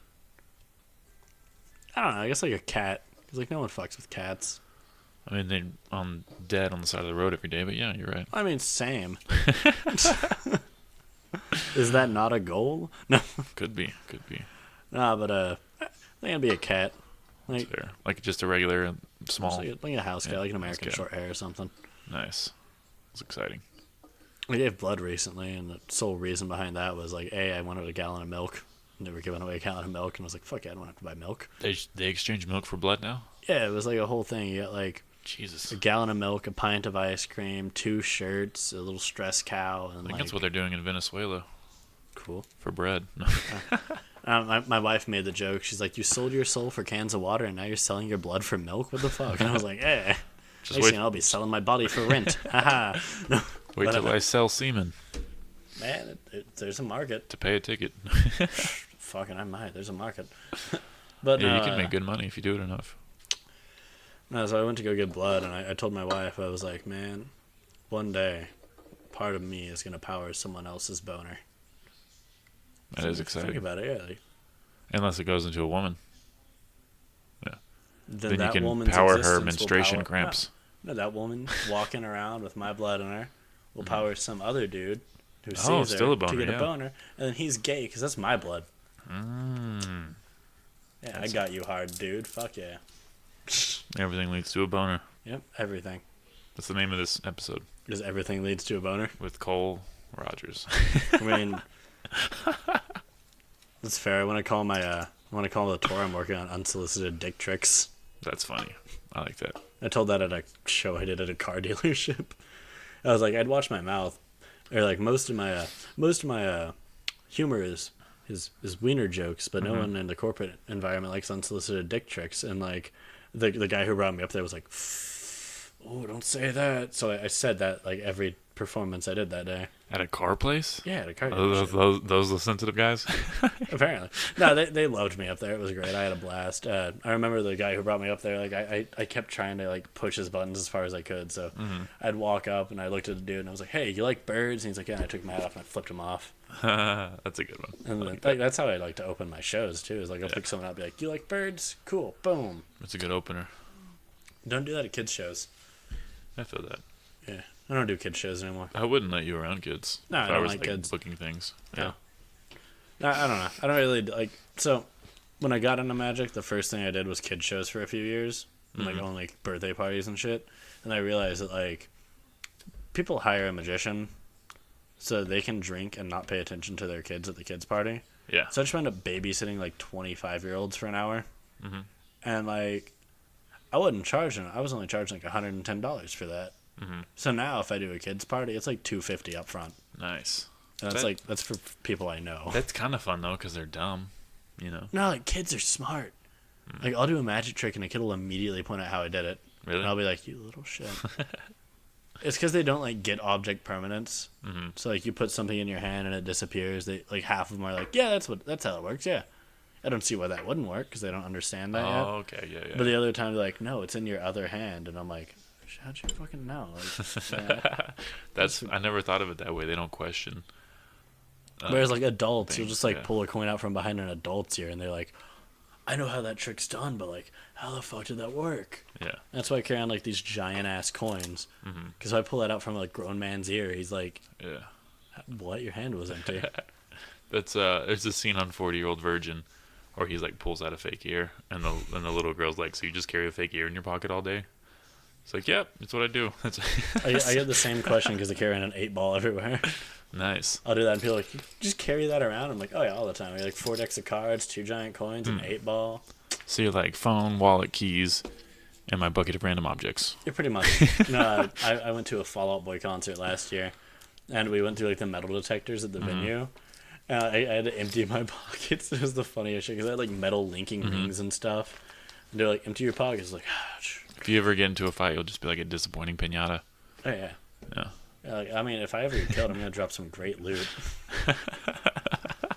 I don't know. I guess like a cat. Because like no one fucks with cats. I mean, they're dead on the side of the road every day, but yeah, you're right. I mean, same. Is that not a goal? No. Could be. Nah, but I think I'd be a cat. Like, fair. Like just a regular small. Like a house cat, like an American short hair or something. Nice. It's exciting. I gave blood recently, and the sole reason behind that was like, I wanted a gallon of milk. Never given away a gallon of milk, and I was like, fuck yeah, I don't have to buy milk. They exchange milk for blood now? Yeah, it was like a whole thing. You got like Jesus, a gallon of milk, a pint of ice cream, 2 shirts, a little stress cow, and I think that's what they're doing in Venezuela. Cool. For bread. My wife made the joke. She's like, you sold your soul for cans of water, and now you're selling your blood for milk? What the fuck? And I was like, just wait. I'll be selling my body for rent. Haha. No, wait till I sell semen. Man, there's a market. To pay a ticket. Fucking, I might. There's a market. But yeah, you can make good money if you do it enough. No, so I went to go get blood, and I told my wife, I was like, man, one day, part of me is gonna power someone else's boner. That is exciting. Think about it, yeah. Like, Unless it goes into a woman. Yeah. then Then you that can woman's power her existence will menstruation power, cramps. No, that woman walking around with my blood in her will power some other dude who Oh, sees still her a boner, to get yeah. a boner, and then he's gay because that's my blood. Mm. Yeah, I got you hard, dude. Fuck yeah. Everything leads to a boner. Yep, everything. That's the name of this episode. Because everything leads to a boner. With Cole Rogers. I mean, that's fair. When I call the tour I'm working on unsolicited dick tricks. That's funny. I like that. I told that at a show I did at a car dealership. I was like, I'd watch my mouth, or like most of my humor is wiener jokes, but no one in the corporate environment likes unsolicited dick tricks. And like the guy who brought me up there was like, "Oh, don't say that." So I said that like every performance I did that day. At a car place? Yeah, at a car dealership. Those the sensitive guys? Apparently. No, they loved me up there. It was great. I had a blast. I remember the guy who brought me up there, like I kept trying to like push his buttons as far as I could. So I'd walk up and I looked at the dude and I was like, "Hey, you like birds?" And he's like, "Yeah." And I took my hat off and I flipped him off. That's a good one. And like that's how I like to open my shows too. Is like I'll pick someone up and be like, "You like birds? Cool. Boom." That's a good opener. Don't do that at kids shows. I feel that. Yeah. I don't do kids shows anymore. I wouldn't let you around kids. No, if I don't was like kids. Booking things. Yeah. No, I don't know. I don't really like. So, when I got into magic, the first thing I did was kid shows for a few years, and like only birthday parties and shit. And I realized that like people hire a magician so they can drink and not pay attention to their kids at the kids party. Yeah. So I just wound up babysitting like 25-year-olds for an hour, and like I wasn't charging. I was only charging like $110 for that. So now if I do a kids party, it's like $250 up front. Nice. And that's for people I know. That's kind of fun though, because they're dumb, you know. No, like kids are smart. Like I'll do a magic trick and a kid will immediately point out how I did it. Really? And I'll be like, "You little shit." It's because they don't like get object permanence. So like you put something in your hand and it disappears. They like half of them are like, "Yeah, that's how it works." Yeah. I don't see why that wouldn't work because they don't understand that yet. Oh, okay, yeah. But the other time they're like, "No, it's in your other hand," and I'm like, "How'd you fucking know?" Like, That's I never thought of it that way. They don't question. Whereas like adults, you'll things, just like yeah. pull a coin out from behind an adult's ear, and they're like, "I know how that trick's done, but like, how the fuck did that work?" Yeah. That's why I carry on like these giant ass coins, because if I pull that out from a grown man's ear, he's like, Yeah. "What? Your hand was empty." That's there's a scene on 40-Year-Old Virgin where he's like pulls out a fake ear and the little girl's like, "So you just carry a fake ear in your pocket all day?" It's like, "Yep, that's what I do." I get the same question because I carry an 8-ball everywhere. Nice. I'll do that and people are like, "You just carry that around?" I'm like, "Oh yeah, all the time." I got like 4 decks of cards, 2 giant coins, an 8-ball. So you're like phone, wallet, keys, and my bucket of random objects. Yeah, pretty much. No, I went to a Fall Out Boy concert last year, and we went through like the metal detectors at the venue. I had to empty my pockets. It was the funniest shit because I had like metal linking rings and stuff. And they're like, "Empty your pockets." Like, If you ever get into a fight, you'll just be like a disappointing pinata. oh yeah. Yeah. Like, I mean, if I ever get killed, I'm gonna drop some great loot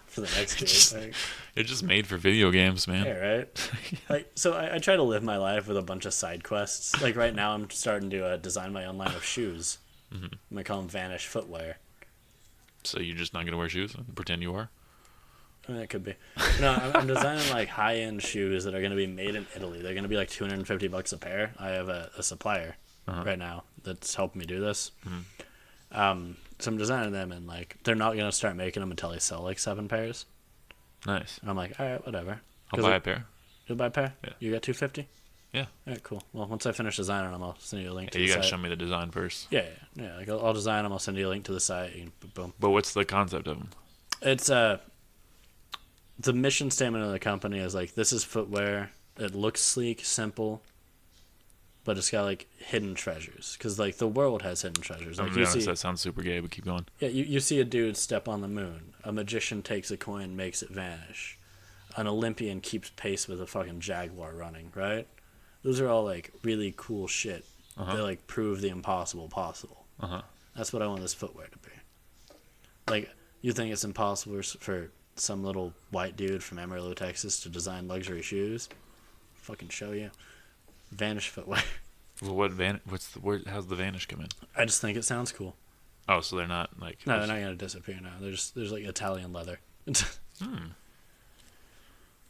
for the next game. Like, You're just made for video games, man. yeah, right. Like, so I try to live my life with a bunch of side quests. Like right now, I'm starting to design my own line of shoes. I'm gonna call them Vanish Footwear. So you're just not gonna wear shoes and pretend you are? I mean, that could be. No, I'm designing like high-end shoes that are gonna be made in Italy. They're gonna be like $250 a pair. I have a supplier right now that's helping me do this. So I'm designing them, and like they're not gonna start making them until I sell like 7 pairs. Nice. And I'm like, all right, whatever. I'll buy a pair. You'll buy a pair? Yeah. You got 250? Yeah. All right, cool. Well, once I finish designing them, I'll send you a link to You the gotta site. show me the design first. Yeah. Like I'll design them. I'll send you a link to the site. You can, boom. But what's the concept of them? It's the mission statement of the company is like, this is footwear. It looks sleek, simple, but it's got like hidden treasures. Because like the world has hidden treasures. I'm Like gonna be you honest, see, that sounds super gay, but keep going. yeah, you see a dude step on the moon. A magician takes a coin, makes it vanish. An Olympian keeps pace with a fucking jaguar running. Right? Those are all like really cool shit. They like prove the impossible possible. That's what I want this footwear to be. Like, you think it's impossible for some little white dude from Amarillo, Texas to design luxury shoes? Fucking show you. Vanish footwear. Well, how's the Vanish come in? I just think it sounds cool. Oh, so they're not like... No, they're not gonna disappear now. There's like Italian leather.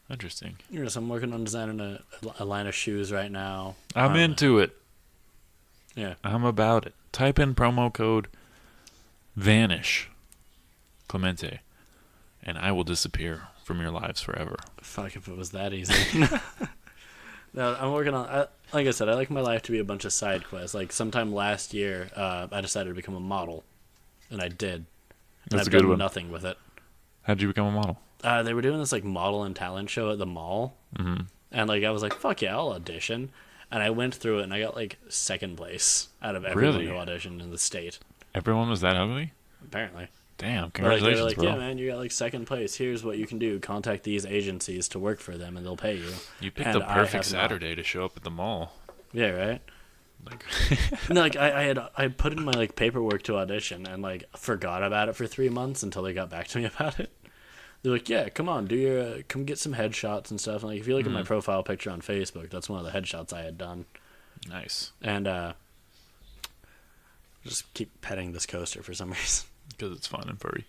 Interesting. So I'm working on designing a line of shoes right now. I'm into it. Yeah. I'm about it. Type in promo code Vanish Clemente, and I will disappear from your lives forever. Fuck if it was that easy. No, I'm working on. Like I said, I like my life to be a bunch of side quests. Like sometime last year, I decided to become a model, and I did. And That's I've a good done one. nothing with it. How'd you become a model? They were doing this like model and talent show at the mall, and like I was like, "Fuck yeah, I'll audition." And I went through it, and I got like second place out of everyone Really? who auditioned in the state. Everyone was that ugly? Apparently. Damn, Like, congratulations, they were like, bro. yeah, man, you got like second place. Here's what you can do: contact these agencies to work for them, and they'll pay you. You picked And the I perfect have not. Saturday to show up at the mall. Yeah, right. Like, No, like I put in my like paperwork to audition and like forgot about it for 3 months until they got back to me about it. They're like, yeah, come on, come get some headshots and stuff. And like if you look at my profile picture on Facebook, that's one of the headshots I had done. nice. And just keep petting this coaster for some reason. Because it's fun and furry.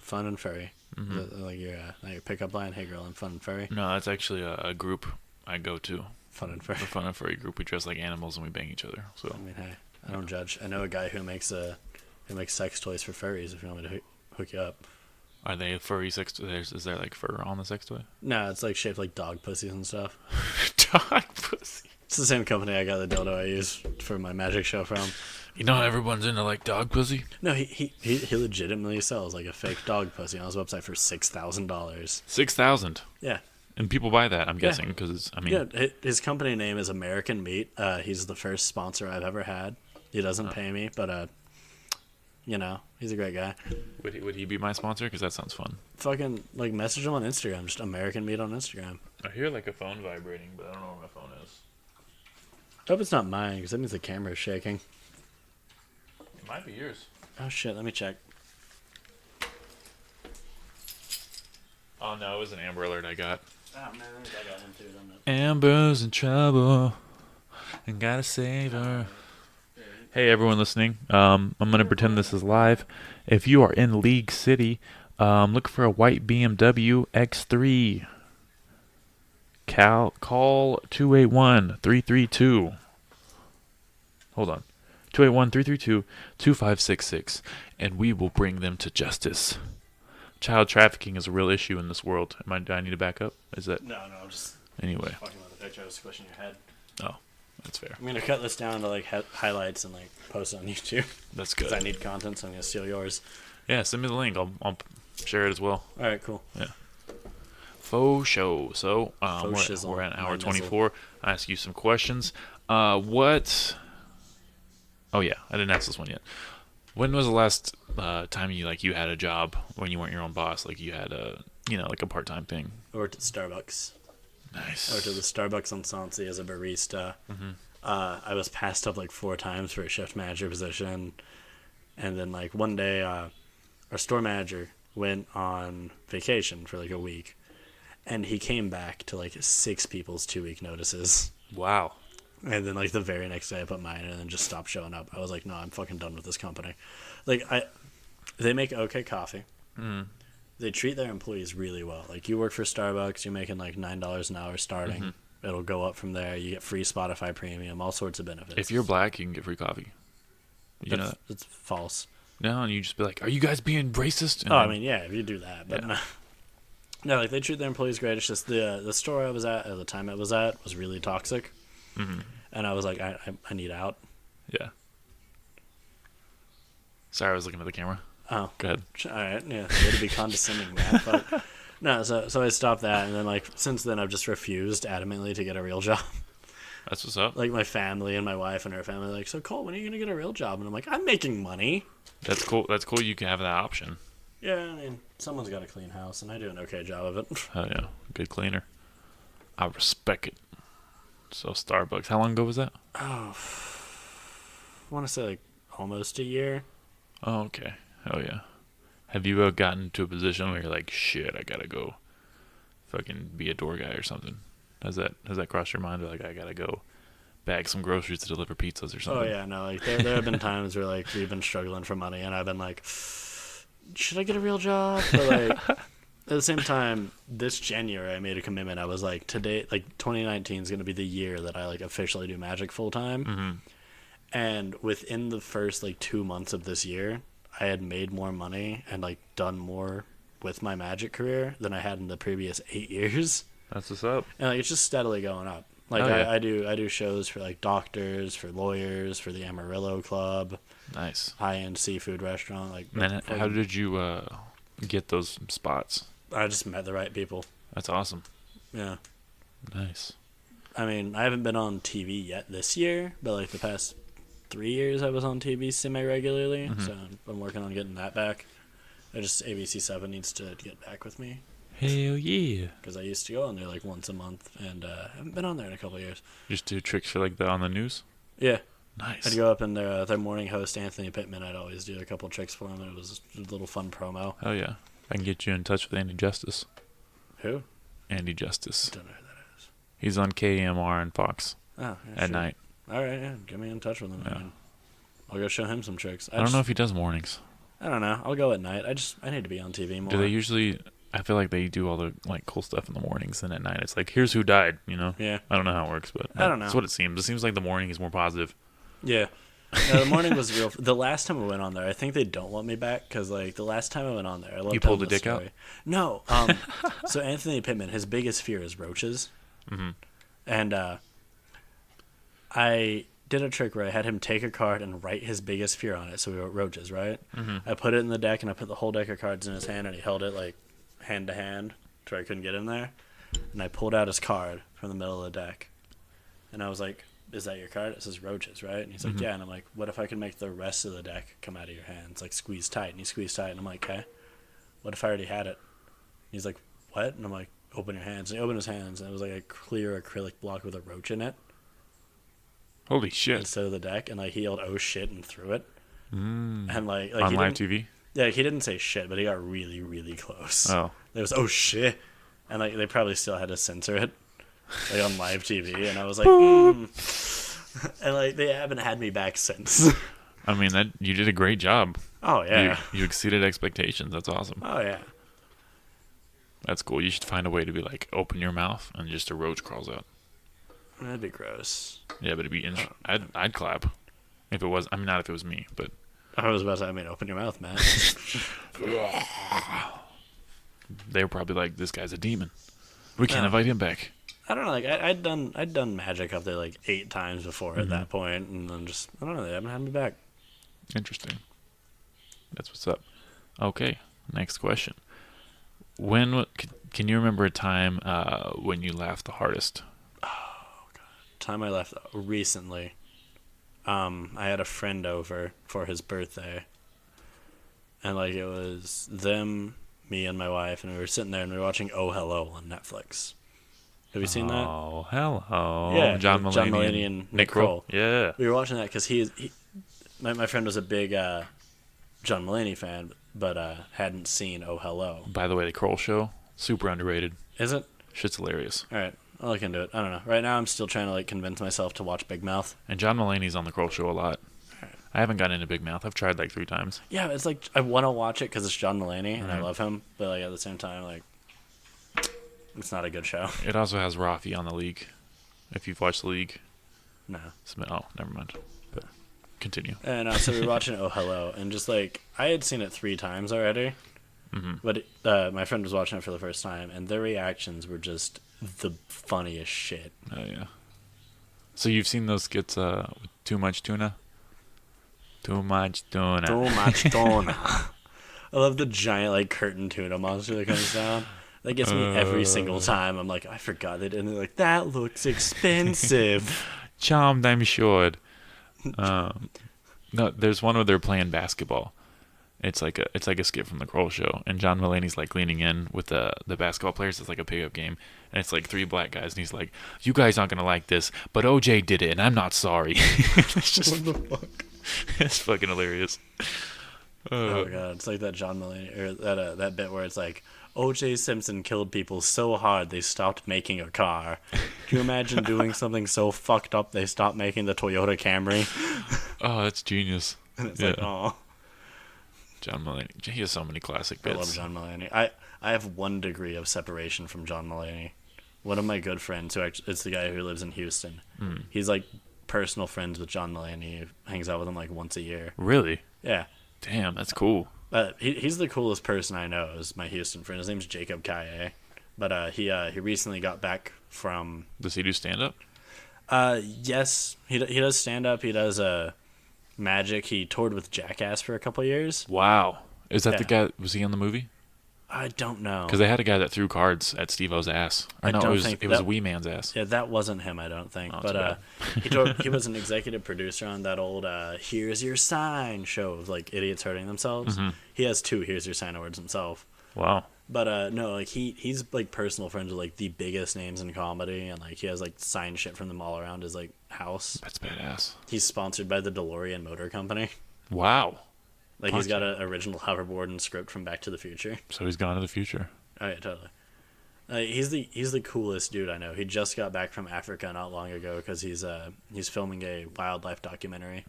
Fun and furry. Like your pickup line, hey girl, I'm fun and furry. No, that's actually a group I go to. Fun and furry. The fun and furry group. We dress like animals and we bang each other. So I mean, hey, I don't judge. I know a guy who makes sex toys for furries. If you want me to hook you up. are they furry sex toys? Is there like fur on the sex toy? No, it's like shaped like dog pussies and stuff. Dog pussy. It's the same company I got the dildo I use for my magic show from. You know everyone's into like dog pussy? No, he legitimately sells like a fake dog pussy on his website for $6,000. 6,000. Yeah. And people buy that, I'm Yeah. guessing, because it's, I mean... Yeah, his company name is American Meat. He's the first sponsor I've ever had. He doesn't pay me, but, he's a great guy. Would he be my sponsor? Because that sounds fun. Fucking, like, message him on Instagram. Just American Meat on Instagram. I hear like a phone vibrating, but I don't know where my phone is. I hope it's not mine, because that means the camera is shaking. It might be yours. Oh, shit, let me check. Oh no, it was an Amber Alert I got. Oh, man, I got one too, don't it? Amber's in trouble and gotta save her. Hey everyone listening, I'm gonna pretend this is live. If you are in League City, look for a white BMW X3. Call 281-332. Hold on. 281-332-2566, and we will bring them to justice. Child trafficking is a real issue in this world. Do I need to back up? Is that... No, I'm just Anyway. fucking with the picture. I was squishing your head. Oh, that's fair. I'm gonna cut this down to like highlights and like post it on YouTube. That's Because good. I need content, so I'm gonna steal yours. Yeah, send me the link. I'll share it as well. All right, cool. Faux show. So Faux shizzle. we're at hour My 24. I ask you some questions. What? Oh yeah, I didn't ask this one yet. When was the last time you had a job when you weren't your own boss? Like you had a like a part-time thing. I worked at Starbucks. Nice. I worked at the Starbucks on Sansi as a barista. I was passed up like 4 times for a shift manager position, and then like one day, our store manager went on vacation for like a week, and he came back to like 6 people's 2-week notices. Wow. And then like the very next day I put mine in and then just stopped showing up. I was like, no, I'm fucking done with this company. Like they make okay coffee. They treat their employees really well. Like you work for Starbucks, you're making like $9 an hour starting. It'll go up from there. You get free Spotify Premium, all sorts of benefits. If you're black, you can get free coffee. You know that? That's false. No, and you just be like, "Are you guys being racist?" And Oh, I then- mean, yeah, if you do that, but Yeah. no, like they treat their employees great. It's just the store I was at the time I was at was really toxic, and I was like, I need out. Yeah. Sorry, I was looking at the camera. Oh, Go ahead. all right, yeah, way to be condescending, man. But no, so I stopped that, and then like since then I've just refused adamantly to get a real job. That's what's up. Like my family and my wife and her family are like, so Cole, when are you gonna get a real job? And I'm like, I'm making money. That's cool. That's cool. You can have that option. Yeah, I mean, someone's got a clean house, and I do an okay job of it. Oh yeah, good cleaner. I respect it. So Starbucks. How long ago was that? Oh, I want to say like almost a year. Oh okay. Oh yeah. Have you gotten to a position where you're like, shit, I gotta go, fucking be a door guy or something? Has that crossed your mind? Or like, I gotta go bag some groceries to deliver pizzas or Oh something. yeah, no, like there have been times where like we've been struggling for money, and I've been like, should I get a real job? But like at the same time, this January I made a commitment. I was like, today, like 2019 is gonna be the year that I like officially do Magic full time. Mm-hmm. And within the first like 2 months of this year, I had made more money and like done more with my Magic career than I had in the previous 8 years. That's what's up. And like it's just steadily going up. Like Oh, yeah. I do shows for like doctors, for lawyers, for the Amarillo Club, Nice. high-end seafood restaurant. Like, And then how did you get those spots? I just met the right people. That's awesome. Yeah. Nice. I mean, I haven't been on TV yet this year, but like the past 3 years I was on TV semi-regularly, so I'm working on getting that back. ABC7 needs to get back with me, Hell yeah. because I used to go on there like once a month, and I haven't been on there in a couple of years. Just do tricks for like that on the news? Yeah. Nice. I'd go up and their morning host, Anthony Pittman, I'd always do a couple tricks for him, and it was a little fun promo. Oh yeah. I can get you in touch with Andy Justice. Who? Andy Justice. Don't know who that is. He's on KMR and Fox Oh, yeah, at sure. night. All right, yeah, get me in touch with him. Yeah. Man. I'll go show him some tricks. I don't know if he does mornings. I don't know. I'll go at night. I need to be on TV more. Do they usually? I feel like they do all the like cool stuff in the mornings, and at night it's like, here's who died. You know? Yeah. I don't know how it works, but I don't know. That's what it seems. It seems like the morning is more positive. Yeah. No, the morning was real. The last time I went on there, I think they don't want me back because like the last time I went on there, I love. You telling pulled the this dick out? story. No. So Anthony Pittman, his biggest fear is roaches, and I did a trick where I had him take a card and write his biggest fear on it. So we wrote roaches, right? I put it in the deck, and I put the whole deck of cards in his hand, and he held it like hand to hand to where I couldn't get in there. And I pulled out his card from the middle of the deck, and I was like, "Is that your card?" It says roaches, right? And he's like, "Yeah." And I'm like, "What if I can make the rest of the deck come out of your hands, like squeeze tight?" And he squeezed tight, and I'm like, "Okay." What if I already had it? And he's like, "What?" And I'm like, "Open your hands." And he opened his hands, and it was like a clear acrylic block with a roach in it Holy shit! instead of the deck. And like he yelled, "Oh shit!" and threw it. And like On he live didn't- TV. Yeah, he didn't say shit, but he got really, really close. Oh, There was "oh shit," and like they probably still had to censor it, like on live TV. And I was like, and like they haven't had me back since. I mean that you did a great job. Oh yeah. You exceeded expectations. That's awesome. Oh yeah. That's cool. You should find a way to be like, open your mouth and just a roach crawls out. That'd be gross. Yeah, but it'd be. I'd clap if it was. I mean, not if it was me, but I was about to say, I mean, open your mouth, man. they were probably like, this guy's a demon. We can't No. invite him back. I don't know. Like I'd done magic up there like 8 times before at that point, and then just I don't know. They haven't had me back. Interesting. That's what's up. Okay, next question. When can you remember a time when you laughed the hardest? Time I left recently. I had a friend over for his birthday, and like it was them, me, and my wife, and we were sitting there and we were watching Oh Hello on Netflix. Have you seen that? Oh, hello. Yeah, John with Mulaney, John Mulaney and Nick Kroll. Yeah. We were watching that because my friend was a big John Mulaney fan, but hadn't seen Oh Hello. By the way, the Kroll show, super underrated. Is it? Shit's hilarious. All right, I'll look into it. I don't know. Right now, I'm still trying to like convince myself to watch Big Mouth. And John Mulaney's on the Kroll show a lot. Alright. I haven't gotten into Big Mouth. I've tried like 3 times. Yeah, it's like I want to watch it because it's John Mulaney and I love him, but like at the same time, like it's not a good show. It also has Rafi on the League. If you've watched the League. No. Oh, never mind. But continue. And so we were watching Oh Hello, and just like I had seen it 3 times already, but my friend was watching it for the first time, and their reactions were just the funniest shit. Oh, yeah. So you've seen those skits with Too Much Tuna? Too much tuna. Too much tuna. I love the giant like curtain tuna monster that comes down. That gets me every single time. I'm like, I forgot it, and they're like, that looks expensive. Charmed, I'm sure. No, there's one where they're playing basketball. It's like a skit from the Kroll show, and John Mulaney's like leaning in with the basketball players. It's like a pickup game, and it's like 3 black guys, and he's like, "You guys aren't gonna like this, but OJ did it, and I'm not sorry." It's just What the fuck? it's fucking hilarious. Oh god, it's like that John Mulaney or that bit where it's like, O.J. Simpson killed people so hard they stopped making a car. Can you imagine doing something so fucked up they stopped making the Toyota Camry? Oh, that's genius. And it's Yeah. like, oh, John Mulaney. He has so many classic I love bits. John Mulaney. I have 1 degree of separation from John Mulaney. One of my good friends, it's the guy who lives in Houston. He's like personal friends with John Mulaney. He hangs out with him like once a year. Really? Yeah. Damn, that's cool. He's the coolest person I know. Is my Houston friend. His name's Jacob Kaye. But he recently got back from. Does he do stand up? Yes, he does stand up. He does magic. He toured with Jackass for a couple years. Wow. Is that Yeah. the guy? Was he on the movie? I don't know. Because they had a guy that threw cards at Steve-O's ass. Or I no, don't it was think it was that- Wee Man's ass. Yeah, that wasn't him. I don't think. Oh, But he was an executive producer on that old "Here's Your Sign" show of like idiots hurting themselves. He has 2 "Here's Your Sign" awards himself. Wow. But no, like he's like personal friends with like the biggest names in comedy, and like he has like signed shit from them all around his like house. That's badass. He's sponsored by the DeLorean Motor Company. Wow. Like he's got an original hoverboard and script from Back to the Future. So he's gone to the future. Oh yeah, totally. He's the coolest dude I know. He just got back from Africa not long ago because he's filming a wildlife documentary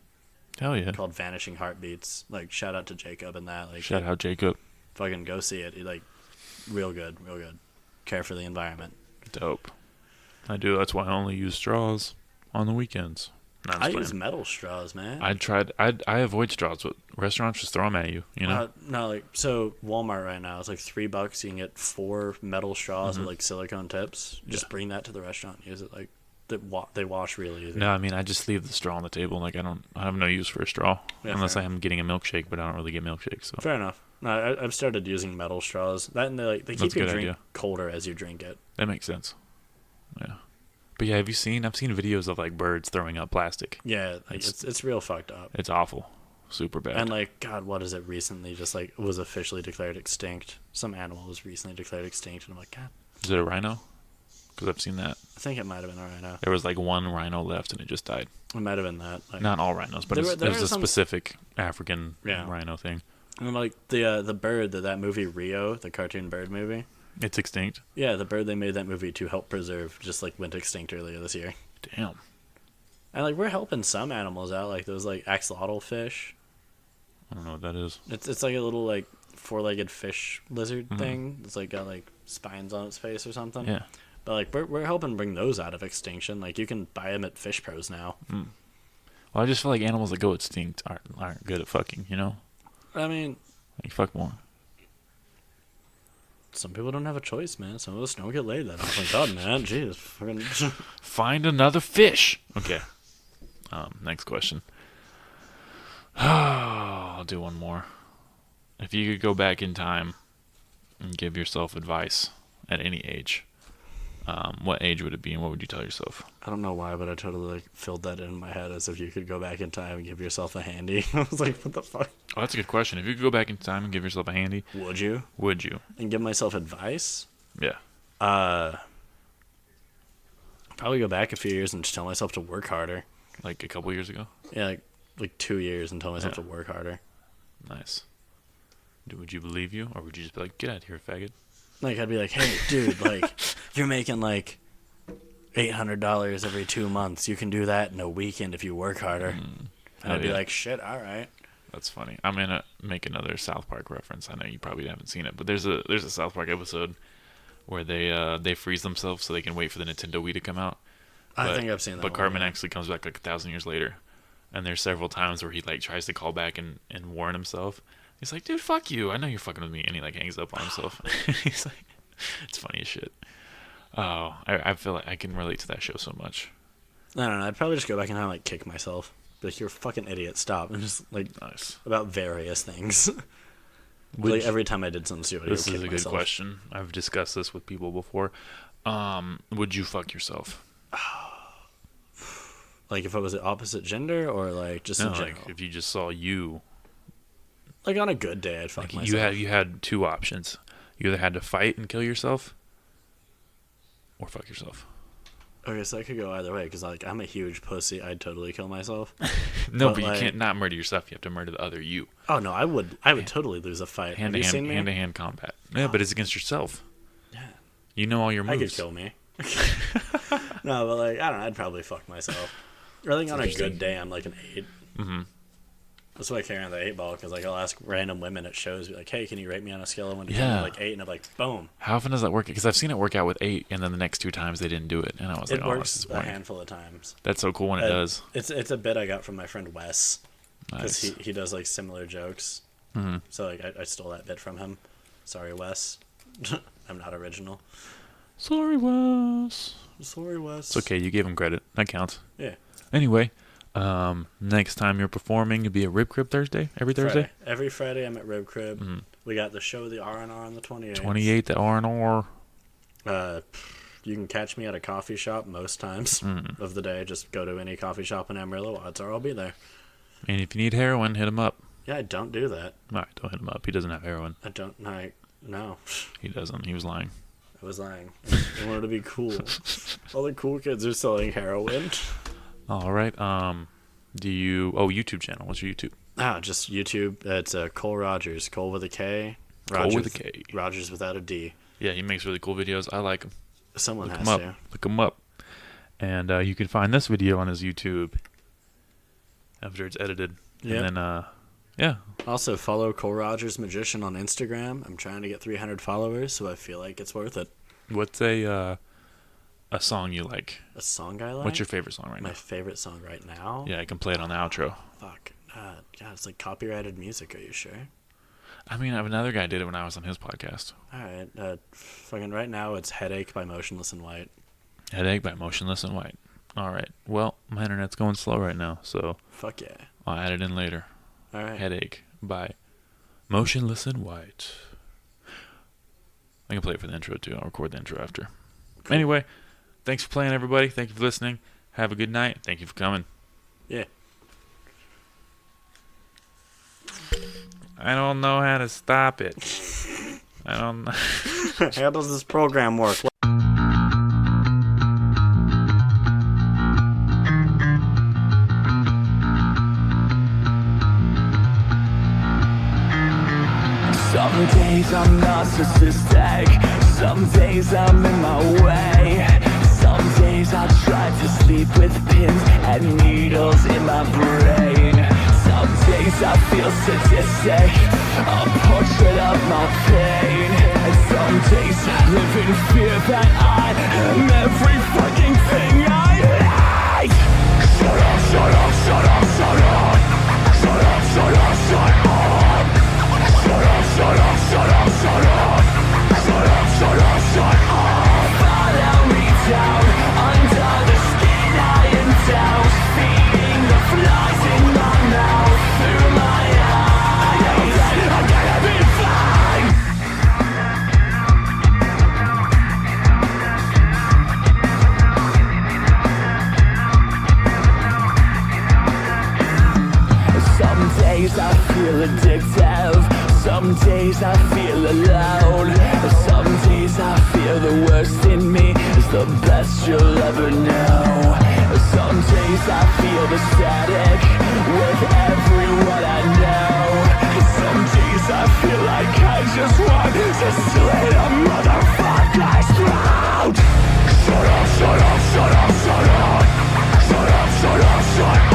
Hell yeah. called Vanishing Heartbeats. Like shout out to Jacob and that. Like Shout out Jacob. fucking go see it. He, like real good. Care for the environment. Dope. I do. That's why I only use straws on the weekends. No, I'm I just use playing. metal straws, man. I avoid straws, but restaurants just throw them at you. You know. No, like so Walmart right now it's like $3. You can get 4 metal straws with like silicone tips. Just bring that to the restaurant. And use it like they wash really easy. No, I mean I just leave the straw on the table. Like I have no use for a straw Yeah, unless fair. I am getting a milkshake, but I don't really get milkshakes. So Fair enough. No, I've started using metal straws. That and they That's keep a your good drink idea. colder as you drink it. that makes sense. Yeah. But yeah, I've seen videos of like birds throwing up plastic. Yeah, like, it's real fucked up. It's awful. Super bad. And like God, what is it? Recently, just like was officially declared extinct. Some animal was recently declared extinct, and I'm like, God, Is it a rhino? Because I've seen that. I think it might have been a rhino. There was like one rhino left and it just died. It might have been that. Like, Not all rhinos, but There it were was a some- specific African Yeah. rhino thing. and like the bird that movie Rio, the cartoon bird movie. It's extinct. Yeah, the bird they made that movie to help preserve just like went extinct earlier this year. Damn. And like we're helping some animals out, like those like axolotl fish. I don't know what that is. It's like a little like 4-legged fish lizard thing. It's like got like spines on its face or something. Yeah. But like we're helping bring those out of extinction. Like you can buy them at Fish Pros now. Well, I just feel like animals that go extinct aren't good at fucking, you know? I mean, Like, fuck more. some people don't have a choice, man. Some of us don't get laid that often. God, man, jeez, fucking. Find another fish. Okay. Next question. I'll do one more. If you could go back in time and give yourself advice at any age, what age would it be and what would you tell yourself? I don't know why, but I totally like filled that in my head as if you could go back in time and give yourself a handy. I was like, what the fuck? Oh, that's a good question. If you could go back in time and give yourself a handy, Would you? would you? And give myself advice? Yeah. Probably go back a few years and just tell myself to work harder. Like a couple years ago? Yeah, like 2 years and tell myself Yeah. to work harder. Nice. Would you believe you, or would you just be like, get out of here, faggot? Like I'd be like, hey, dude, like you're making like $800 every 2 months. You can do that in a weekend if you work harder. And I'd be yeah. like, shit, all right. That's funny. I'm gonna make another South Park reference. I know you probably haven't seen it, but there's a South Park episode where they freeze themselves so they can wait for the Nintendo Wii to come out. I think I've seen that. But one, Cartman yeah. actually comes back like 1,000 years later, and there's several times where he like tries to call back and warn himself. He's like, dude, fuck you. I know you're fucking with me, and he like hangs up on himself. He's like, it's funny as shit. Oh, I feel like I can relate to that show so much. I don't know. I'd probably just go back in time and like kick myself. Be like, you're a fucking idiot. Stop. And just like Nice. about various things. Would like you- every time I did something stupid, This I would is a kick good myself. question. I've discussed this with people before. Would you fuck yourself? Like if it was the opposite gender or like just No, in general. like if you just saw you, Like on a good day, I'd fuck like myself. you had two options. You either had to fight and kill yourself, or fuck yourself. Okay, so I could go either way because like I'm a huge pussy. I'd totally kill myself. No, but you like, can't not murder yourself. You have to murder the other you. Oh no, I would totally lose a fight. Have you seen me? Hand-to-hand combat. Yeah, but it's against yourself. Yeah. You know all your moves. I could kill me. No, but like I don't know. I'd probably fuck myself. I think on a good day I'm like an 8. Mm-hmm. That's why I carry on the 8 ball because like I'll ask random women at shows like, hey, can you rate me on a scale of 1 to 10? Yeah. Like 8, and I'm like, boom. How often does that work? Because I've seen it work out with 8, and then the next 2 times they didn't do it, and I was like, It oh, works this is a boring. handful of times. That's so cool when it does. It's a bit I got from my friend Wes because Nice. he does like similar jokes. Mm-hmm. So like I stole that bit from him. Sorry, Wes. I'm not original. Sorry, Wes. Sorry, Wes. It's okay. You gave him credit. That counts. Yeah. Anyway, next time you're performing, you'll be at Rib Crib Thursday? Every Thursday? Friday. Every Friday I'm at Rib Crib. Mm-hmm. We got the show, the R&R on the 28th. 28th at R&R. You can catch me at a coffee shop most times of the day. Just go to any coffee shop in Amarillo. Odds are I'll be there. And if you need heroin, hit him up. Yeah, I don't do that. All right, don't hit him up. He doesn't have heroin. No. He doesn't. He was lying. I was lying. I wanted to be cool. All the cool kids are selling heroin. All right. YouTube channel. What's your YouTube? Just YouTube. It's Kole Rogers. Kole with a K. Rogers, Kole with a K. Rogers without a D. Yeah, he makes really cool videos. I like him. Someone Look has him to. Up. Look him up. And you can find this video on his YouTube after it's edited. Yep. And then, yeah. Also, follow Kole Rogers Magician on Instagram. I'm trying to get 300 followers, so I feel like it's worth it. What's a song you like? A song I like? What's your favorite song right now? My favorite song right now? Yeah, I can play it on the outro. Fuck. God, it's like copyrighted music. Are you sure? I mean, another guy did it when I was on his podcast. All right. Fucking right now, it's Headache by Motionless in White. Headache by Motionless in White. All right. Well, my internet's going slow right now, so... Fuck yeah. I'll add it in later. All right. Headache by Motionless in White. I can play it for the intro, too. I'll record the intro after. Cool. Anyway, thanks for playing, everybody. Thank you for listening. Have a good night. Thank you for coming. Yeah. I don't know how to stop it. I don't know. How does this program work? Some days I'm narcissistic, some days I'm in my way. Some days I try to sleep with pins and needles in my brain. Some days I feel sadistic, a portrait of my pain. And some days I live in fear that I am every fucking thing I like. Shut up, shut up, shut up, shut up. Shut up, shut up, shut up. Shut up, shut up, shut up, shut up. Shut up, shut up, shut up. Follow me down under the skin I am down. Feeding the flies in my mouth through my eyes. I'm gonna be fine. Some days I feel addictive. Some days I feel alone. Some days I feel the worst in me is the best you'll ever know. Some days I feel the static with everyone I know. Some days I feel like I just want to slit a motherfucker's throat. Shut up, shut up, shut up, shut up. Shut up, shut up, shut up.